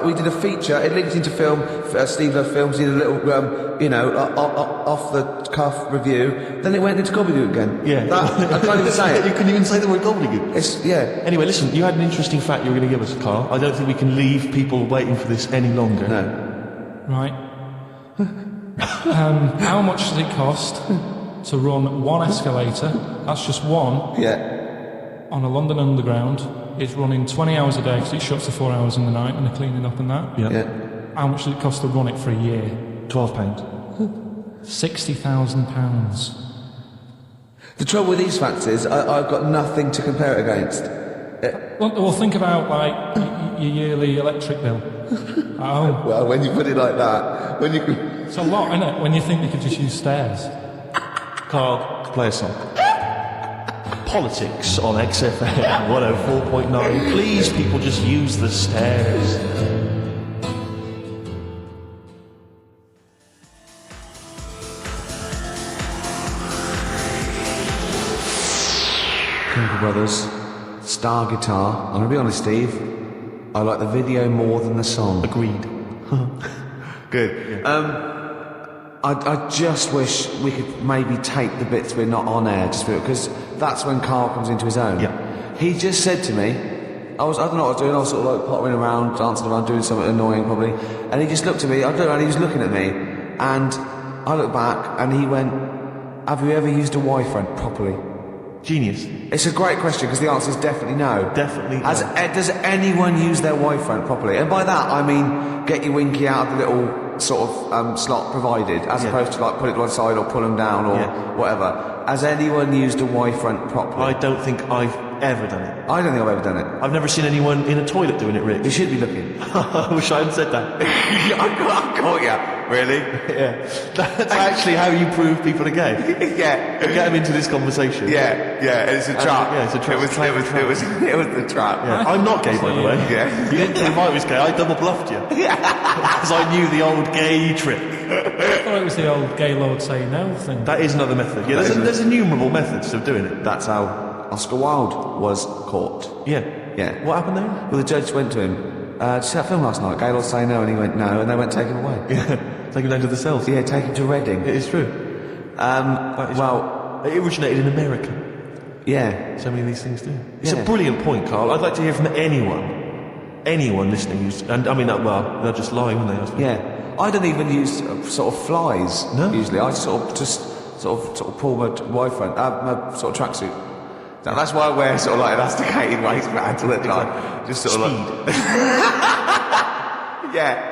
we did a feature. It linked into film. Steve Love Films did a little, off the cuff review. Then it went into gobbledygook again.
Yeah.
I can't even say it.
You couldn't even say the word gobbledygook. Anyway, listen, you had an interesting fact you were going to give us, Carl. I don't think we can leave people waiting for this any longer.
No.
Right. How much does it cost to run one escalator? That's just one.
Yeah.
On a London Underground. It's running 20 hours a day because it shuts for 4 hours in the night and they're cleaning up and that.
Yeah.
How much does it cost to run it for a year?
£12.
£60,000.
The trouble with these facts is I've got nothing to compare it against.
Well, think about like your yearly electric bill at home.
Well, when you put it like that, when you can...
It's a lot, isn't it? When you think they could just use stairs.
Carl, play a song. Politics on XFM 104.9. Please, people, just use the stairs.
Chemical Brothers, Star Guitar. I'm going to be honest, Steve. I like the video more than the song.
Agreed.
Good. Yeah. I just wish we could maybe take the bits we're not on air, just because that's when Karl comes into his own.
Yeah.
He just said to me, I don't know what I was doing, I was sort of like pottering around, dancing around, doing something annoying probably, and he just looked at me, I looked around, he was looking at me, and I looked back, and he went, have you ever used a Y-front properly?
Genius.
It's a great question, because the answer is definitely no.
Definitely no.
Does anyone use their Y-front properly? And by that, I mean, get your winky out of the little sort of slot provided, as opposed to like put it to one side or pull them down or whatever. Has anyone used a Y-front properly?
I don't think I've ever done it.
I don't think I've ever done it.
I've never seen anyone in a toilet doing it, Rick.
You should be looking.
I wish I hadn't said that.
I caught you. Really?
Yeah. That's actually how you prove people are gay.
Yeah.
You get them into this conversation.
Yeah, it's a trap.
Yeah, it's a trap.
It was the trap.
Yeah. I'm not gay, by the way.
Yeah.
You didn't think I was gay, I double bluffed you. Because I knew the old gay trick.
I thought it was the old gay lord say no thing.
That is another method. Yeah, there's innumerable methods of doing it.
That's how Oscar Wilde was caught.
Yeah.
Yeah.
What happened there?
Well, the judge went to him, did you see that film last night? Gay Lord Say No, and he went no, and they went take him away.
Yeah. Take him down to the cells.
Yeah, take him to Reading.
It is true.
Well,
it originated in America.
yeah.
So many of these things do. It's
Yeah.
a brilliant point, Carl. I'd like to hear from anyone listening who's, and I mean, they'll just lie, won't they? I suppose.
Yeah. I don't even use sort of flies,
No?
usually. I sort of pull my Y-front, my sort of tracksuit. Now, that's why I wear sort of like elasticated waistband to look like, just sort of like... Yeah.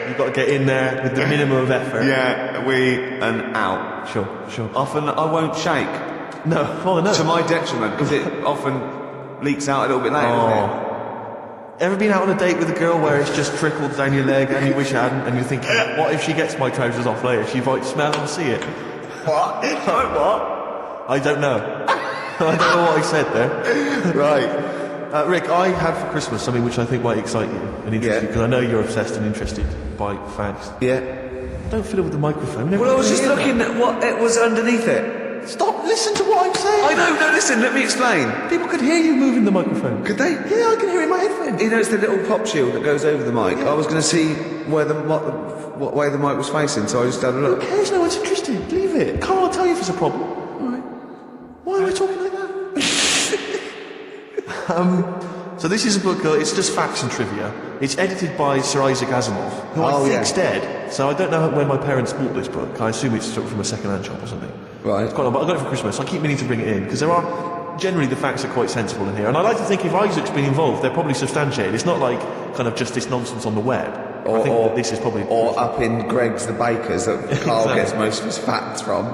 You've got to get in there with the minimum of effort.
Yeah, and out.
Sure.
Often I won't shake.
No, oh no.
To my detriment, because it often leaks out a little bit later, doesn't it?
Ever been out on a date with a girl where it's just trickled down your leg and you wish you hadn't, and you're thinking, what if she gets my trousers off later? She might smell and see it.
What?
What? I don't know. I don't know what I said there.
Right.
Rick, I had for Christmas something which I think might excite you and interest you, because I know you're obsessed and interested by fags.
Yeah.
Don't fiddle with the microphone.
Well, I was just looking at what it was underneath it.
Stop, listen to what I'm saying.
I know, no, listen, let me explain.
People could hear you moving the microphone.
Could they?
Yeah, I can hear it in my headphones.
You know, it's the little pop shield that goes over the mic. I was going to see where what way the mic was facing, so I just had a look.
Who cares? No one's interested. Leave it. Carl, I'll tell you if it's a problem. Alright. Why am I talking like that? So this is a book, it's just facts and trivia. It's edited by Sir Isaac Asimov, who I think's dead. So I don't know when my parents bought this book. I assume it's sort of from a second-hand shop or something.
Right.
It's quite long, but I got it for Christmas. I keep meaning to bring it in, because there are... Generally, the facts are quite sensible in here. And I like to think if Isaac's been involved, they're probably substantiated. It's not like kind of just this nonsense on the web. I think that this is probably...
Or up in Greg's the Baker's that Carl gets most of his facts from.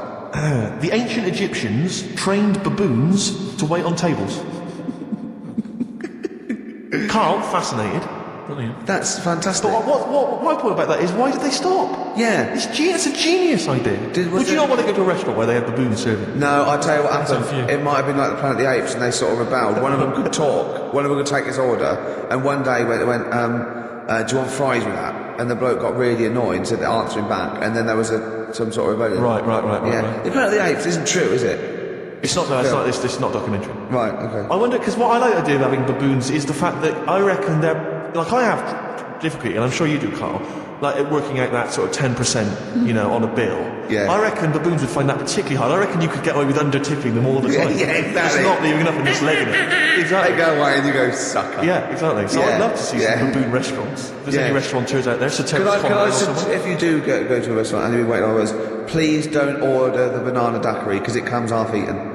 The ancient Egyptians trained baboons to wait on tables. Carl, fascinated.
Brilliant.
That's fantastic.
But what my point about that is, why did they stop?
Yeah.
It's a genius idea. Would you not want to go to a restaurant where they had baboons serving?
No, I'll tell you what happened.
a few.
It might have been like the Planet of the Apes and they sort of rebelled. One of them could talk, one of them could take his order, and one day went, do you want fries with that? And the bloke got really annoyed and said, answer him back, and then there was some sort of rebellion.
Right.
Yeah. The Planet of the Apes isn't true, is it?
It's not. No, it's not documentary.
Right, okay.
I wonder, because what I like the idea of having baboons is the fact that I reckon they're like, I have difficulty, and I'm sure you do, Carl, like at working out that sort of 10%, on a bill.
Yeah.
I reckon baboons would find that particularly hard. I reckon you could get away with under-tipping them all the time.
Yeah, exactly.
Just not leaving enough and just legging it. Exactly.
They go away and you go, sucker.
Yeah, exactly. So I'd love to see some baboon restaurants. If there's any restaurateurs out there, so
Can I if you do go to a restaurant and you wait hours, please don't order the banana daiquiri because it comes half eaten.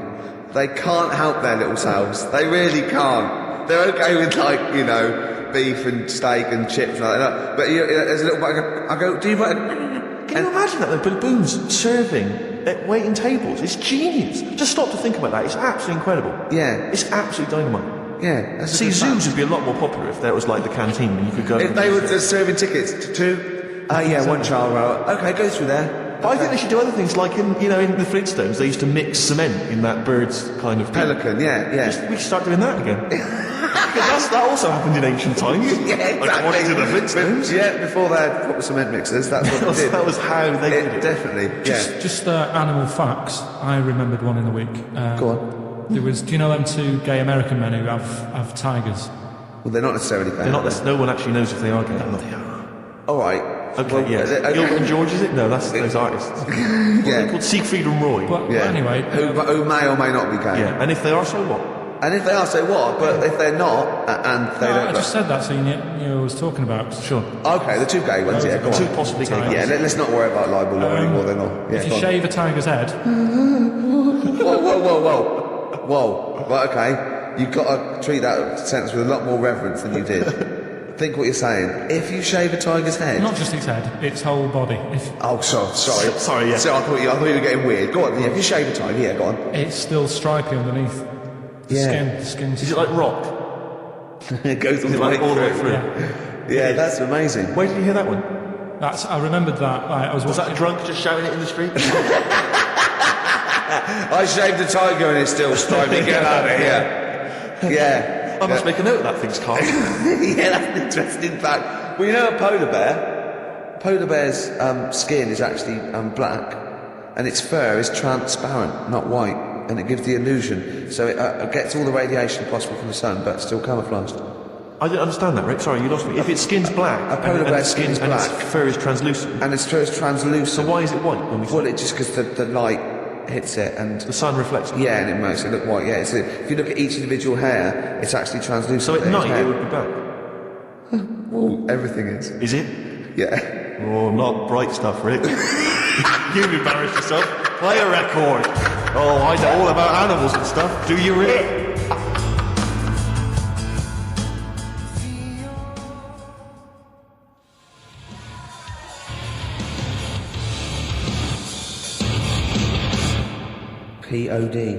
They can't help their little selves. They really can't. They're okay with beef and steak and chips and like that. But there's a little bit. I go, do you want?
Can you imagine that? The baboons serving at waiting tables. It's genius. Just stop to think about that. It's absolutely incredible.
Yeah.
It's absolutely dynamite.
Yeah. That's
See, zoos would be a lot more popular if there was like the canteen and you could go.
If they were just serving tickets to two. One child row. Okay, go through there.
But I think they should do other things, like in the Flintstones, they used to mix cement in that bird's kind of
pelican. Yeah.
We should start doing that again. Because that also happened in ancient times.
Yeah, exactly.
According to the Flintstones.
Yeah, before they had proper cement mixers, that's what they did.
That was how they did it.
Definitely.
Just animal facts. I remembered one in the week.
Go on.
There was. Do you know them two gay American men who have tigers?
Well, they're not necessarily gay.
They're not. No one actually knows if they are gay or not.
They are.
All right.
Okay, yes. Gilbert and George, is it? No, that's those artists. They're called Siegfried and Roy.
But anyway...
Who may or may not be gay.
Yeah, and if they are, so what?
And if they are, so what? But if they're not, and they don't...
I just said that, so you know what I was talking about.
Sure.
Okay, the two gay ones, yeah, go on.
Two possibly gay ones.
Yeah, let's not worry about libel law anymore, then. Yeah,
if you shave a tiger's head...
Whoa. Right, okay. You've got to treat that sentence with a lot more reverence than you did. Think what you're saying. If you shave a tiger's head...
Not just its head, its whole body.
Oh, sorry.
Sorry, yeah.
So I thought you were getting weird. Go on, yeah, if you shave a tiger, yeah, go on.
It's still stripy underneath. The skin's...
Is it like rock?
It goes all the way through. Yeah, that's amazing.
Where did you hear that one?
I remembered that.
Was that drunk just shouting it in the street?
I shaved a tiger and it's still stripy. Get out of here. Yeah.
I must make a note of that, thanks, Carl.
Yeah, that's an interesting fact. Well, you know a polar bear? Polar bear's skin is actually black, and its fur is transparent, not white, and it gives the illusion. So it gets all the radiation possible from the sun, but still camouflaged.
I didn't understand that, Rick. Sorry, you lost me. If its skin's black,
a polar bear's skin is black,
and its fur is translucent,
and its fur is translucent.
So why is it white?
Well, it's just because the light hits it and
the sun reflects it.
Yeah, and it makes it look white. Yeah, if you look at each individual hair, it's actually translucent.
So at night it would be black.
Well, everything is.
Is it?
Yeah.
Oh, not bright stuff, Rick. You've embarrassed yourself. Play a record. Oh, I know all about animals and stuff. Do you, Rick?
P-O-D.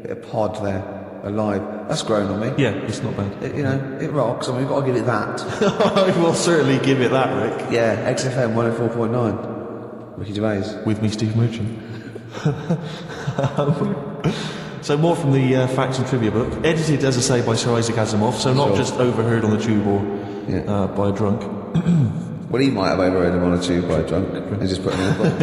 Bit of pod there. Alive. That's grown on me.
Yeah, it's not bad.
It rocks. I mean, we've got to give it that.
I will certainly give it that, Rick.
Yeah, XFM 104.9. Ricky Gervais.
With me, Steve Merchant. So more from the Facts and Trivia book. Edited, as I say, by Sir Isaac Asimov, so not just overheard on the tube or by a drunk.
Well, he might have overheard him on a tube by a drunk and just put him in a book.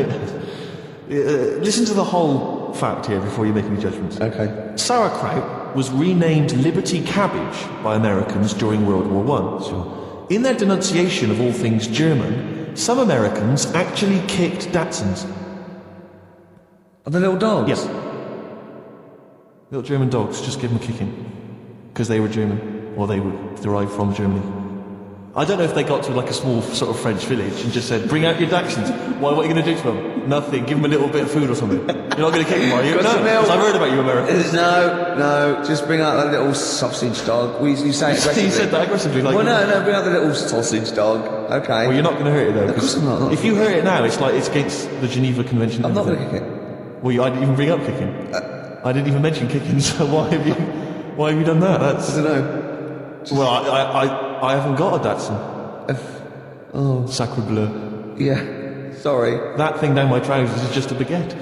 Listen to the whole fact here before you make any judgments.
Okay.
Sauerkraut was renamed Liberty Cabbage by Americans during World War I.
Sure.
In their denunciation of all things German, some Americans actually kicked Dachshunds.
Are the little dogs?
Yes. Little German dogs, just give them a kicking. Because they were German, or they were derived from Germany. I don't know if they got to like a small sort of French village and just said, bring out your Dachshunds. What are you going to do to them? Nothing. Give them a little bit of food or something. You're not going to kick them, are you? No, because I've heard about you Americans.
No. Just bring out that little sausage dog. You say it aggressively.
You said that aggressively. Like,
well, no. Bring out the little sausage dog. Okay.
Well, you're not going to hurt it though.
Of course I'm not.
If you hurt it now, it's like it's against the Geneva Convention.
I'm not going to kick it.
Well, I didn't even bring up kicking. I didn't even mention kicking. So why have you done that?
I don't know.
Well, I haven't got a Dachshund. Oh, sacre bleu.
Yeah, sorry.
That thing down my trousers is just a baguette.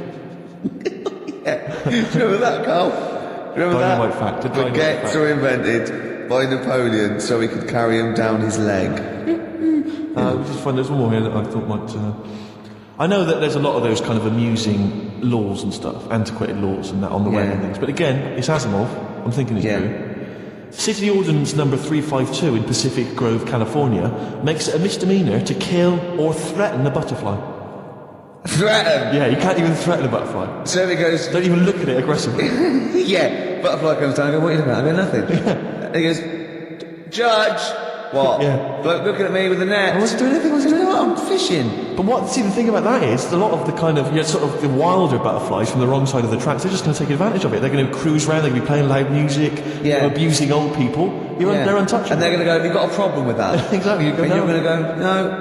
Yeah. Do you remember that, Carl? Remember
Dynamite
that?
fact.
Baguettes were invented by Napoleon so he could carry them down his leg.
Which is fun. There's one more here that I thought might... I know that there's a lot of those kind of amusing laws and stuff, antiquated laws and that on the web and things. But again, it's Asimov. I'm thinking it's true. City Ordinance number 352 in Pacific Grove, California, makes it a misdemeanor to kill or threaten a butterfly.
Threaten?
Yeah, you can't even threaten a butterfly.
So he goes...
Don't even look at it aggressively.
Yeah, butterfly comes down, I go, what are you looking at? I go, nothing. And he goes, Judge! What?
Yeah.
Bloke looking at me with a net. I wasn't doing anything, I was doing I'm fishing.
But see, the thing about that is, a lot of the kind of, sort of the wilder butterflies from the wrong side of the tracks, they're just going to take advantage of it. They're going to cruise around, they're going to be playing loud music, abusing old people. They're untouchable.
And they're going to go, have you got a problem with that?
Exactly. You go,
and you're going to go,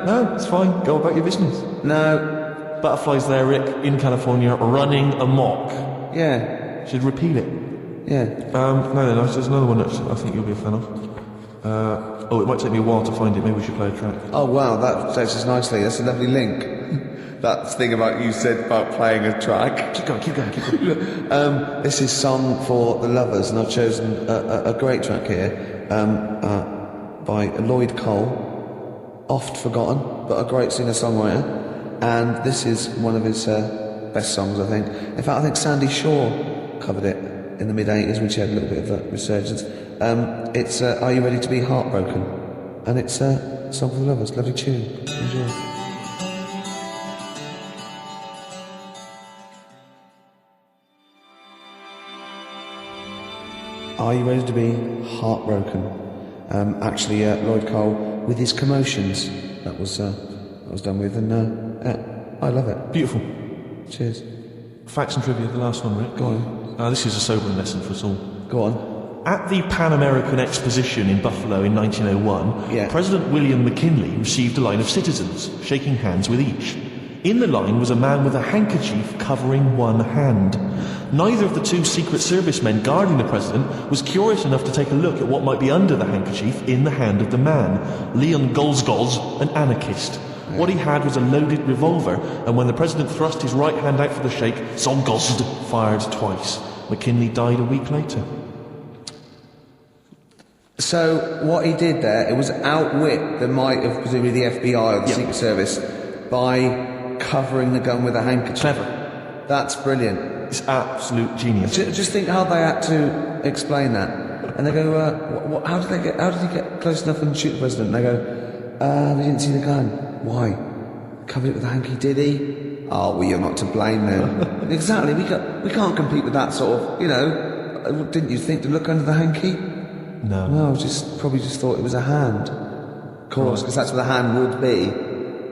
no, it's fine, go about your business.
No.
Butterflies there, Rick, in California, running amok.
Yeah.
Should repeat it.
Yeah.
No, there's another one that I think you'll be a fan of. It might take me a while to find it. Maybe we should play a track.
Oh, wow, that takes us nicely. That's a lovely link. That thing about you said about playing a track.
Keep going.
This is Song for the Lovers, and I've chosen a great track here by Lloyd Cole, oft forgotten, but a great singer-songwriter. And this is one of his best songs, I think. In fact, I think Sandy Shaw covered it in the mid-80s when she had a little bit of that resurgence. It's Are You Ready to Be Heartbroken? And it's Song for the Lovers, lovely tune. Enjoy. Are you ready to be heartbroken? Actually, Lloyd Cole with his commotions. That was done with, and I love it.
Beautiful.
Cheers.
Facts and trivia, the last one, Rick.
Go on.
This is a sobering lesson for us all.
Go on.
At the Pan American Exposition in Buffalo in 1901,
Yeah.
President William McKinley received a line of citizens, shaking hands with each. In the line was a man with a handkerchief covering one hand. Neither of the two Secret Service men guarding the president was curious enough to take a look at what might be under the handkerchief in the hand of the man, Leon Golzgoz, an anarchist. What he had was a loaded revolver, and when the president thrust his right hand out for the shake, Zolgozd fired twice. McKinley died a week later.
So what he did there, it was outwit the might of presumably the FBI or the Secret Service by covering the gun with a handkerchief.
Clever.
That's brilliant.
It's absolute genius.
Just think how they had to explain that. And they go, how did he get close enough and shoot the president? And they go, we didn't see the gun. Why? Covered it with a hanky, did he? Oh, well, you're not to blame then. Exactly, we can't compete with that sort of, didn't you think to look under the hanky?
No.
No, probably just thought it was a hand. Of course, because that's what the hand would be.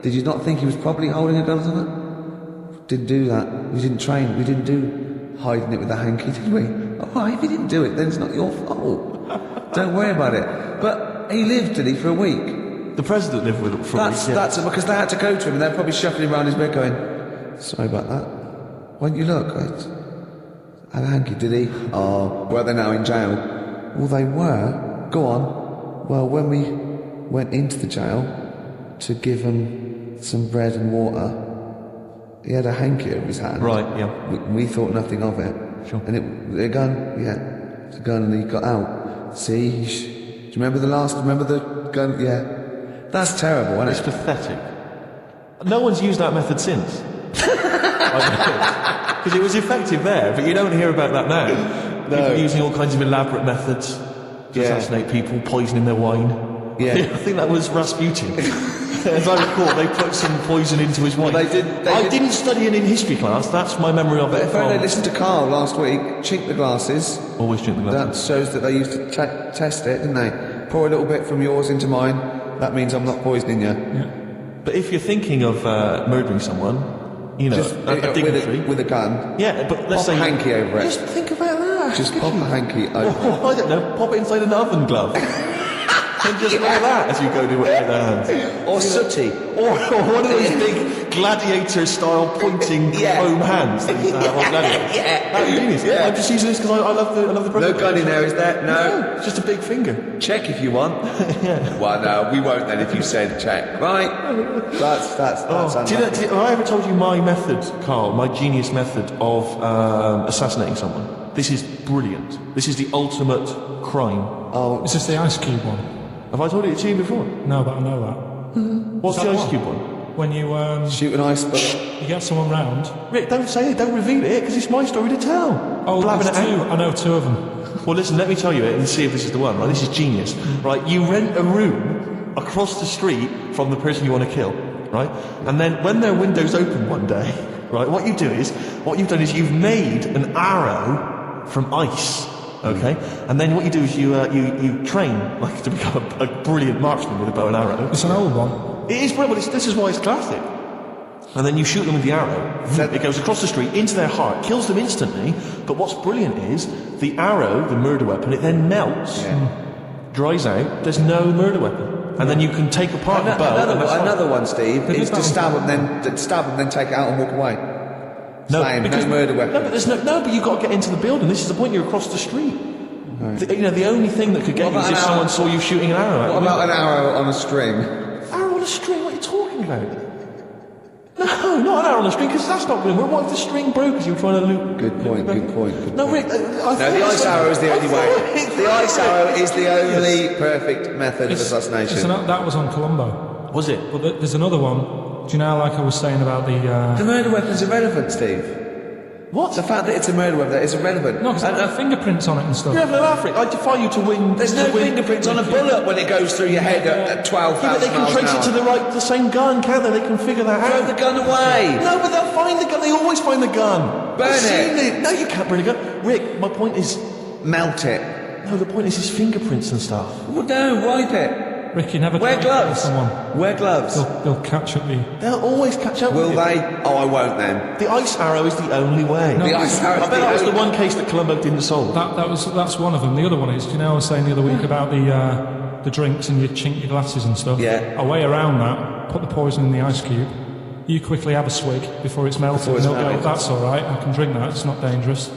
Did you not think he was probably holding a gun or something? Didn't do that. We didn't train. We didn't do hiding it with a hanky, did we? Oh, if he didn't do it, then it's not your fault. Don't worry about it. But he lived, did he, for a week?
The president lived with it for a week.
That's it, because they had to go to him and they're probably shuffling around his bed going, sorry about that. Why don't you look? Had a hanky, did he? Oh, well, they're now in jail. Well, they were. Go on. Well, when we went into the jail to give him some bread and water, he had a hanky over his hand.
Right, yeah.
We thought nothing of it.
Sure.
And the gun, yeah. The gun, and he got out. See? Do you remember the gun? Yeah. That's terrible, isn't
It's
it?
pathetic. No one's used that method since. Because it was effective there, but you don't hear about that now.
No.
People using all kinds of elaborate methods to assassinate people, poisoning their wine.
Yeah.
I think that was Rasputin. As I recall, they put some poison into his wine.
Well, they
didn't study it in history class. That's my memory of it.
If only they listened to Karl last week, chink the glasses.
Always drink the
That
glasses.
shows that they used to test it, didn't they? Pour a little bit from yours into mine. That means I'm not poisoning you.
Yeah.
But if you're thinking of murdering someone,
Just
a dignitary.
with a gun.
Yeah, but let's
Pop
say
a hanky over it.
Just think about that.
Just pop a hanky over it.
I don't know. Pop it inside an oven glove. And just wear that as you go to it with their hands.
Or sooty.
Or one of those big gladiator-style pointing foam hands that you have on gladiators. That'd be genius.
Yeah.
I'm just using this because I love the
No
president.
gun in there, is there? No.
It's just a big finger.
Check if you want. Well, no, we won't then if you said check. Right. That's
Have I ever told you my method, Carl, my genius method of assassinating someone? This is brilliant. This is the ultimate crime.
Is this the Ice Cube one?
Have I told it to you before?
No, but I know that.
What's
Is
the
that
Ice
one?
Cube one?
When you
Shoot an iceberg.
you get someone round.
Rick, don't say it, don't reveal it, because it's my story to tell.
Oh,
Blabbing
there's
it
two.
out.
I know two of them.
Well, listen, let me tell you it and see if this is the one. Right, this is genius. Right, you rent a room across the street from the person you want to kill. Right, and then when their window's open one day, right, what you've done is you've made an arrow from ice. Okay, and then what you do is you train like to become a brilliant marksman with a bow and arrow.
It's an old one.
It is brilliant. This is why it's classic. And then you shoot them with the arrow. It goes across the street into their heart, kills them instantly. But what's brilliant is the arrow, the murder weapon, it then melts, dries out. There's no murder weapon, and then you can take apart the bow.
Another one, Steve, is to
that
stab them, then take it out and walk away.
No,
Same,
because
no murder weapon.
No, but but you've got to get into the building. This is the point. You're across the street. Right. The only thing that could get you is if someone saw you shooting an arrow.
What about an arrow on a string?
Arrow on a string? What are you talking about? No, not an arrow on a string, because that's not going to work. What if the string broke as you were trying to loot?
Good point.
No, Rick,
the ice arrow is the only way. The ice arrow is the only perfect method of assassination.
That was on Colombo.
Was it?
But there's another one. Do you know, like I was saying about
The murder weapon's irrelevant, Steve.
What?
The fact that it's a murder weapon is irrelevant.
No, because there are fingerprints on it and stuff.
You're having a laugh, Rick. I defy you to win.
There's no fingerprints on a bullet when it goes through your head at 12,000
but they can trace it to the same gun, can't they? They can figure that out.
Throw the gun away.
No, but they'll find the gun. They always find the gun.
Burn
I've seen
it.
No, you can't burn a gun. Rick, my point is...
Melt it.
No, the point is his fingerprints and stuff.
Well, no, wipe it.
Ricky, never
Wear
try to
gloves.
kill someone.
Wear gloves.
They'll catch up with you.
They'll always catch up
Will
with you.
they? Oh, I won't then.
The ice arrow is the only way.
The ice arrow.
I bet that was the one case that Columbo didn't solve.
That's one of them. The other one is, do you know I was saying the other week about the drinks and you chink your glasses and stuff?
Yeah.
A way around that, put the poison in the ice cube. You quickly have a swig before it's melted.
Before it's
and they'll
melted.
go, that's all right, I can drink that, it's not dangerous.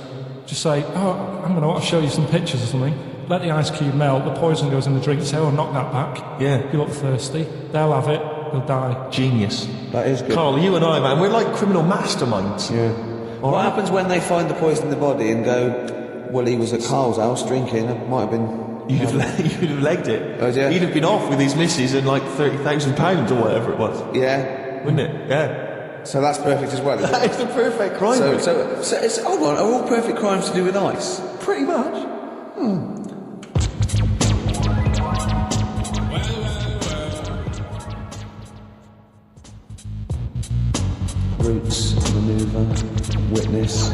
Just say, oh, I'm going to show you some pictures or something. Let the ice cube melt, the poison goes in the drink. You say, oh, knock that back.
Yeah.
You look thirsty. They'll have it, they'll die.
Genius.
That is good.
Carl, you and I, man, we're like criminal masterminds.
Yeah.
All
What
right.
happens when they find the poison in the body and go, well, he was at Carl's house drinking, it might have been...
You'd have legged it.
Oh, yeah.
He'd have been off with his missus and like £30,000 or whatever it was.
Yeah.
Wouldn't it? Yeah.
So that's perfect as well, isn't it?
That is the perfect crime.
So it's, hold on, are all perfect crimes to do with ice?
Pretty much.
Roots, manoeuvre, witness.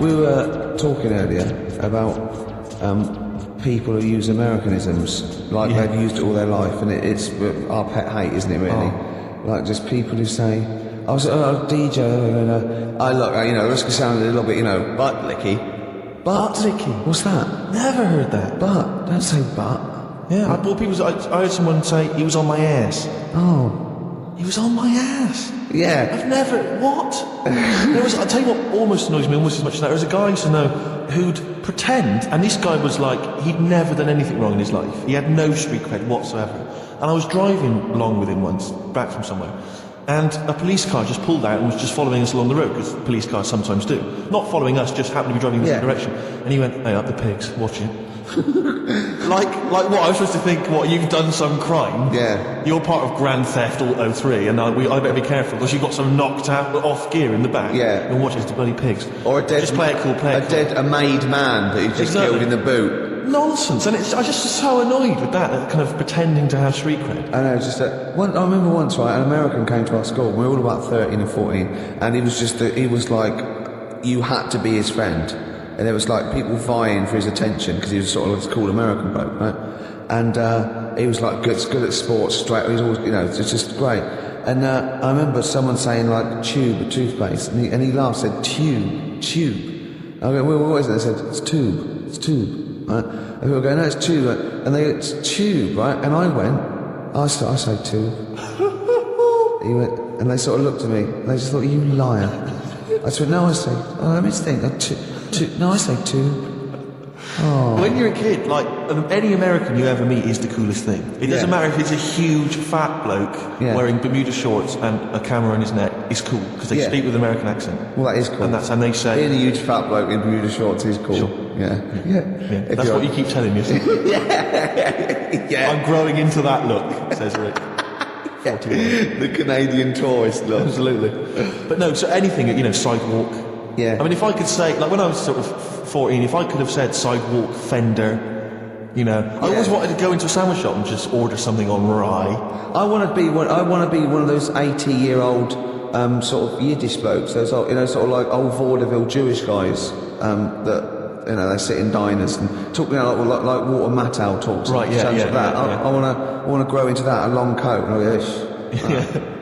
We were talking earlier about people who use Americanisms, like they've used it all their life, and it's our pet hate, isn't it, really? Like just people who say, I was DJ, I look, this could sound a little bit, butt licky.
Butt licky?
What's that?
Never heard that.
Butt, don't say butt.
Yeah, I heard someone say he was on my ass.
Oh.
He was on my ass.
Yeah.
I've never... What? I'll tell you what almost annoys me almost as much as that. There was a guy I used to know who'd pretend, and this guy was like, he'd never done anything wrong in his life. He had no street cred whatsoever. And I was driving along with him once, back from somewhere, and a police car just pulled out and was just following us along the road, because police cars sometimes do. Not following us, just happened to be driving in the same direction. And he went, hey, up the pigs, watch it. like what? I was supposed to think, what, you've done some crime?
Yeah.
You're part of Grand Theft Auto 3, and I better be careful, because you've got some knocked out, off gear in the back.
Yeah.
And watch it, it's the bloody pigs.
Or a dead...
Just play it cool, play it cool.
A made man that you just
Exactly.
killed in the boot.
Nonsense, and I just was so annoyed with that kind of pretending to have street cred.
I know, just I remember once, right, an American came to our school, we were all about 13 and 14, and he was like, you had to be his friend. And there was like people vying for his attention because he was sort of like a cool American bloke, right? And he was like good at sports, straight. He was always, it's just great. And I remember someone saying like tube, a toothpaste, and he laughed, said tube. I go, well, what is it? They said it's tube, right? And people go, no, it's tube, and it's tube, right? And I went, I say tube. He went, and they sort of looked at me. And they just thought, you liar. I said, no, I say, let me think. No, I say tube. Oh.
When you're a kid, like, any American you ever meet is the coolest thing. It doesn't matter if it's a huge fat bloke wearing Bermuda shorts and a camera in his neck, it's cool, because they speak with an American accent.
Well, that is cool.
And they say...
Being a huge fat bloke in Bermuda shorts is cool.
Sure.
Yeah.
That's what you keep telling yourself.
Yeah.
I'm growing into that look, says Rick.
The Canadian tourist look.
Absolutely. But no, so anything, sidewalk.
Yeah.
I mean, if I could say, like when I was sort of 14, if I could have said sidewalk, fender, I always wanted to go into a sandwich shop and just order something on rye.
I want to be one of those 80-year-old sort of Yiddish blokes. Those sort of like old vaudeville Jewish guys that they sit in diners and talk like Walter Matthau talks.
Right. Yeah.
Like that. I want to grow into that. A long coat.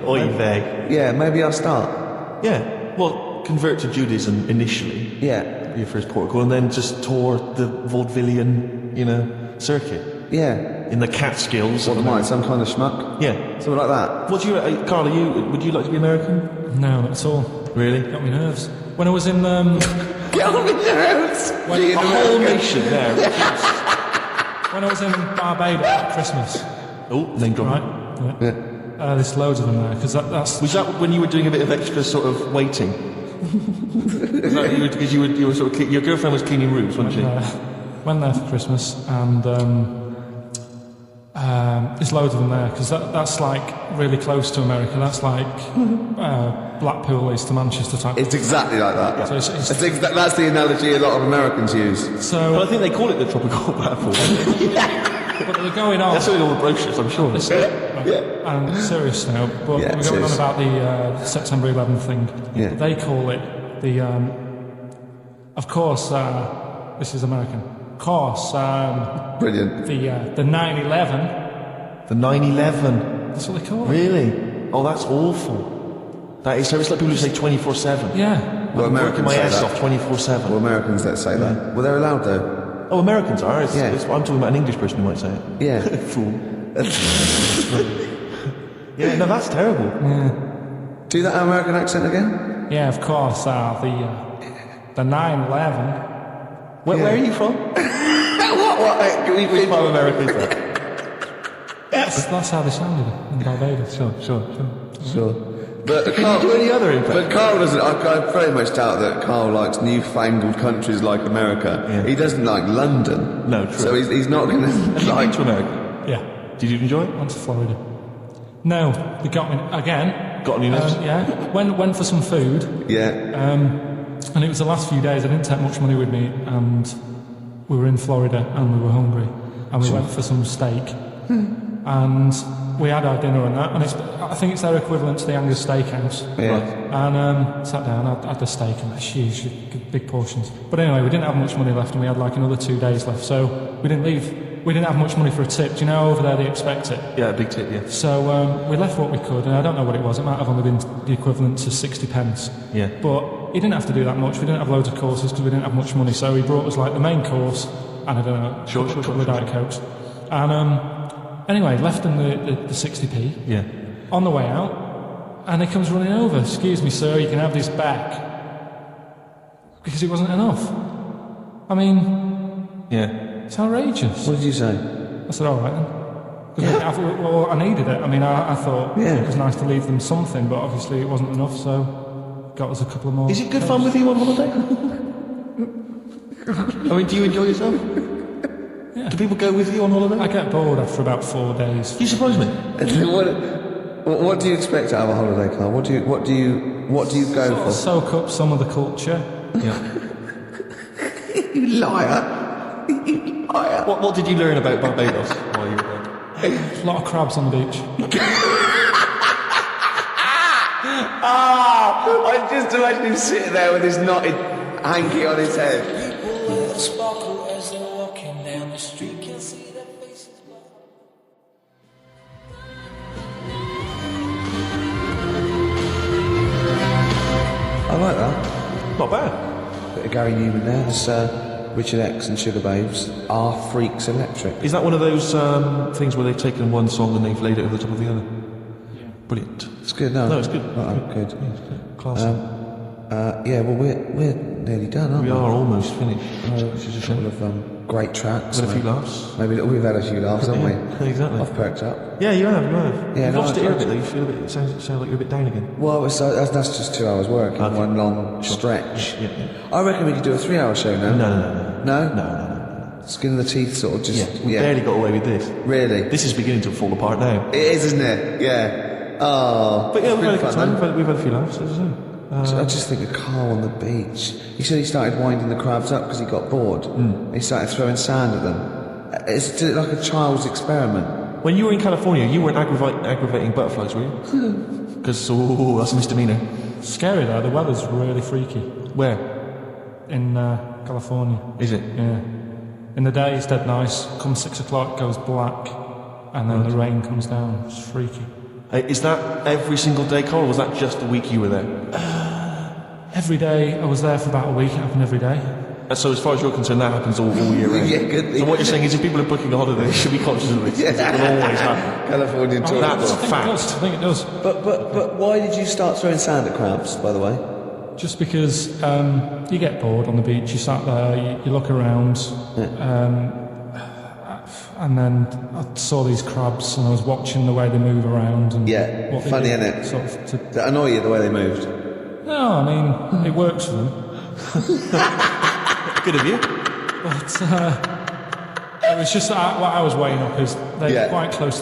Oy vey.
Yeah. Maybe I'll start.
Yeah. Well, convert to Judaism initially.
Yeah.
Your first protocol, and then just tour the vaudevillian, circuit.
Yeah.
In the Catskills.
What am I? Some kind of schmuck?
Yeah.
Something like that.
What do you, Carl? Would you like to be American?
No, not at all.
Really?
Got me nerves. When I was in...
Get on my nerves!
A whole nation there.
When I was in Barbados at Christmas.
Oh, name drop.
Right? Yeah. There's loads of them there, because that's...
Was that when you were doing a bit of extra sort of waiting? Because you were sort of... Your girlfriend was cleaning rooms, wasn't she?
Went there for Christmas, and there's loads of them there, because that's like really close to America. That's like Blackpool is to Manchester type.
It's exactly like that.
So
that's the analogy a lot of Americans use.
So
I think they call it the tropical Blackpool.
but they're going on.
That's all the brochures, I'm sure.
I'm serious now, but we're going
serious.
on about the September 11th thing.
Yeah.
They call it the... of course, this is American. course,
Brilliant.
the 9/11.
The 9/11.
That's what they call it.
Really? Oh, that's awful. That is. So it's like people who say 24/7.
Yeah.
Well,
I'm working
Americans
my
say
ass
that.
off 24/7.
Well, Americans that say that. Well, they're allowed though.
Oh, Americans are. It's,
Yeah.
I'm talking about an English person who might say it.
Yeah.
Fool. Yeah, no, that's terrible.
Do that American accent again?
Yeah, of course. The 9/11.
Where are you from?
What?
Which part of America is that?
That's how they sounded in Barbados.
Sure. But Carl,
Do any other impact?
but Carl doesn't. I very much doubt that Carl likes newfangled countries like America.
Yeah.
He doesn't like London.
No, true.
So he's not going to
Have you been
like.
to America?
Yeah.
Did you enjoy it?
Went to Florida. No, they got me again.
Got on your nerves?
Yeah. Went for some food.
Yeah.
And it was the last few days. I didn't take much money with me, and we were in Florida, and we were hungry, and we went for some steak, and we had our dinner and that, and I think it's their equivalent to the Angus Steakhouse.
Yeah.
And sat down, had the steak, and it's huge, big portions. But anyway, we didn't have much money left, and we had like another 2 days left, so we didn't leave. We didn't have much money for a tip. Do you know over there they expect it?
Yeah, a big tip, yeah.
So we left what we could, and I don't know what it was. It might have only been the equivalent to 60 pence.
Yeah.
But he didn't have to do that much. We didn't have loads of courses because we didn't have much money. So he brought us like the main course, and I don't know, a couple of Diet Cokes. And anyway, left him the 60p.
Yeah.
On the way out, and he comes running over. Excuse me, sir, you can have this back. Because it wasn't enough. I mean,
Yeah.
it's outrageous.
What did you say?
I said, all right then. 'Cause well, I needed it. I mean, I thought it was nice to leave them something, but obviously it wasn't enough, so got us a couple of more.
Is it good fun with you on holiday? I mean, do you enjoy yourself?
Yeah.
Do people go with you on holiday?
I get bored after about 4 days.
You surprise me.
What do you expect out of a holiday, Carl? What do you go
Sort
for?
of soak up some of the culture.
Yeah.
You liar!
What did you learn about Barbados while you were there?
A lot of crabs on the beach.
I just imagine him sitting there with his knotted hanky on his head.
People sparkle as they're walking down the street. Can see their faces.
I like that.
Not bad.
Bit of Gary Newman there. There's Richard X and Sugar Babes. Are Freaks Electric?
Is that one of those things where they've taken one song and they've laid it over the top of the other? Yeah. Brilliant.
It's good, no?
No, it's good.
Good.
Classic.
Yeah, well, we're nearly done, aren't
We
we?
are almost finished.
Which is a couple of great tracks.
Had a few laughs.
Maybe we've had a few laughs, haven't we?
Exactly.
I've perked up.
Yeah, you have.
Yeah,
You've
no,
lost it
I-
here a bit though. You feel a bit. It sounds like you're a bit down again.
Well, that's just 2 hours work in one long stretch.
Yeah.
I reckon we could do a 3-hour show now.
No.
No?
No.
Skin of the teeth sort of just...
Yeah, we barely got away with this.
Really?
This is beginning to fall apart now.
It is, isn't it? Yeah. Oh.
But yeah, we've had a good
fun,
time.
though.
We've had a few laughs, as I say.
I just think of Carl on the beach. He said he started winding the crabs up because he got bored. He started throwing sand at them. It's like a child's experiment.
When you were in California, you weren't aggravating butterflies, were you? Because, that's a misdemeanor.
Scary though, the weather's really freaky.
Where?
In California.
Is it?
Yeah. In the day it's dead nice. Come 6 o'clock, goes black, and then the rain comes down. It's freaky.
Hey, is that every single day, Carl, or was that just the week you were there?
Every day, I was there for about a week. It happened every day.
So as far as you're concerned, that happens all year round?
Yeah, good.
So what you're saying is if people are booking a holiday, they should be conscious of this. It will always happen.
Californian tour.
That's
I think
fact.
it does. I think it does.
But why did you start throwing sand at crabs, by the way?
Just because you get bored on the beach, you sat there, you look around, and then I saw these crabs and I was watching the way they move around. And
Yeah,
what they
funny,
do,
innit?
Sort of
Did that annoy you the way they moved?
no, I mean, it works for them.
Good of you.
But it was just that what I was weighing up is they're
Yeah.
quite close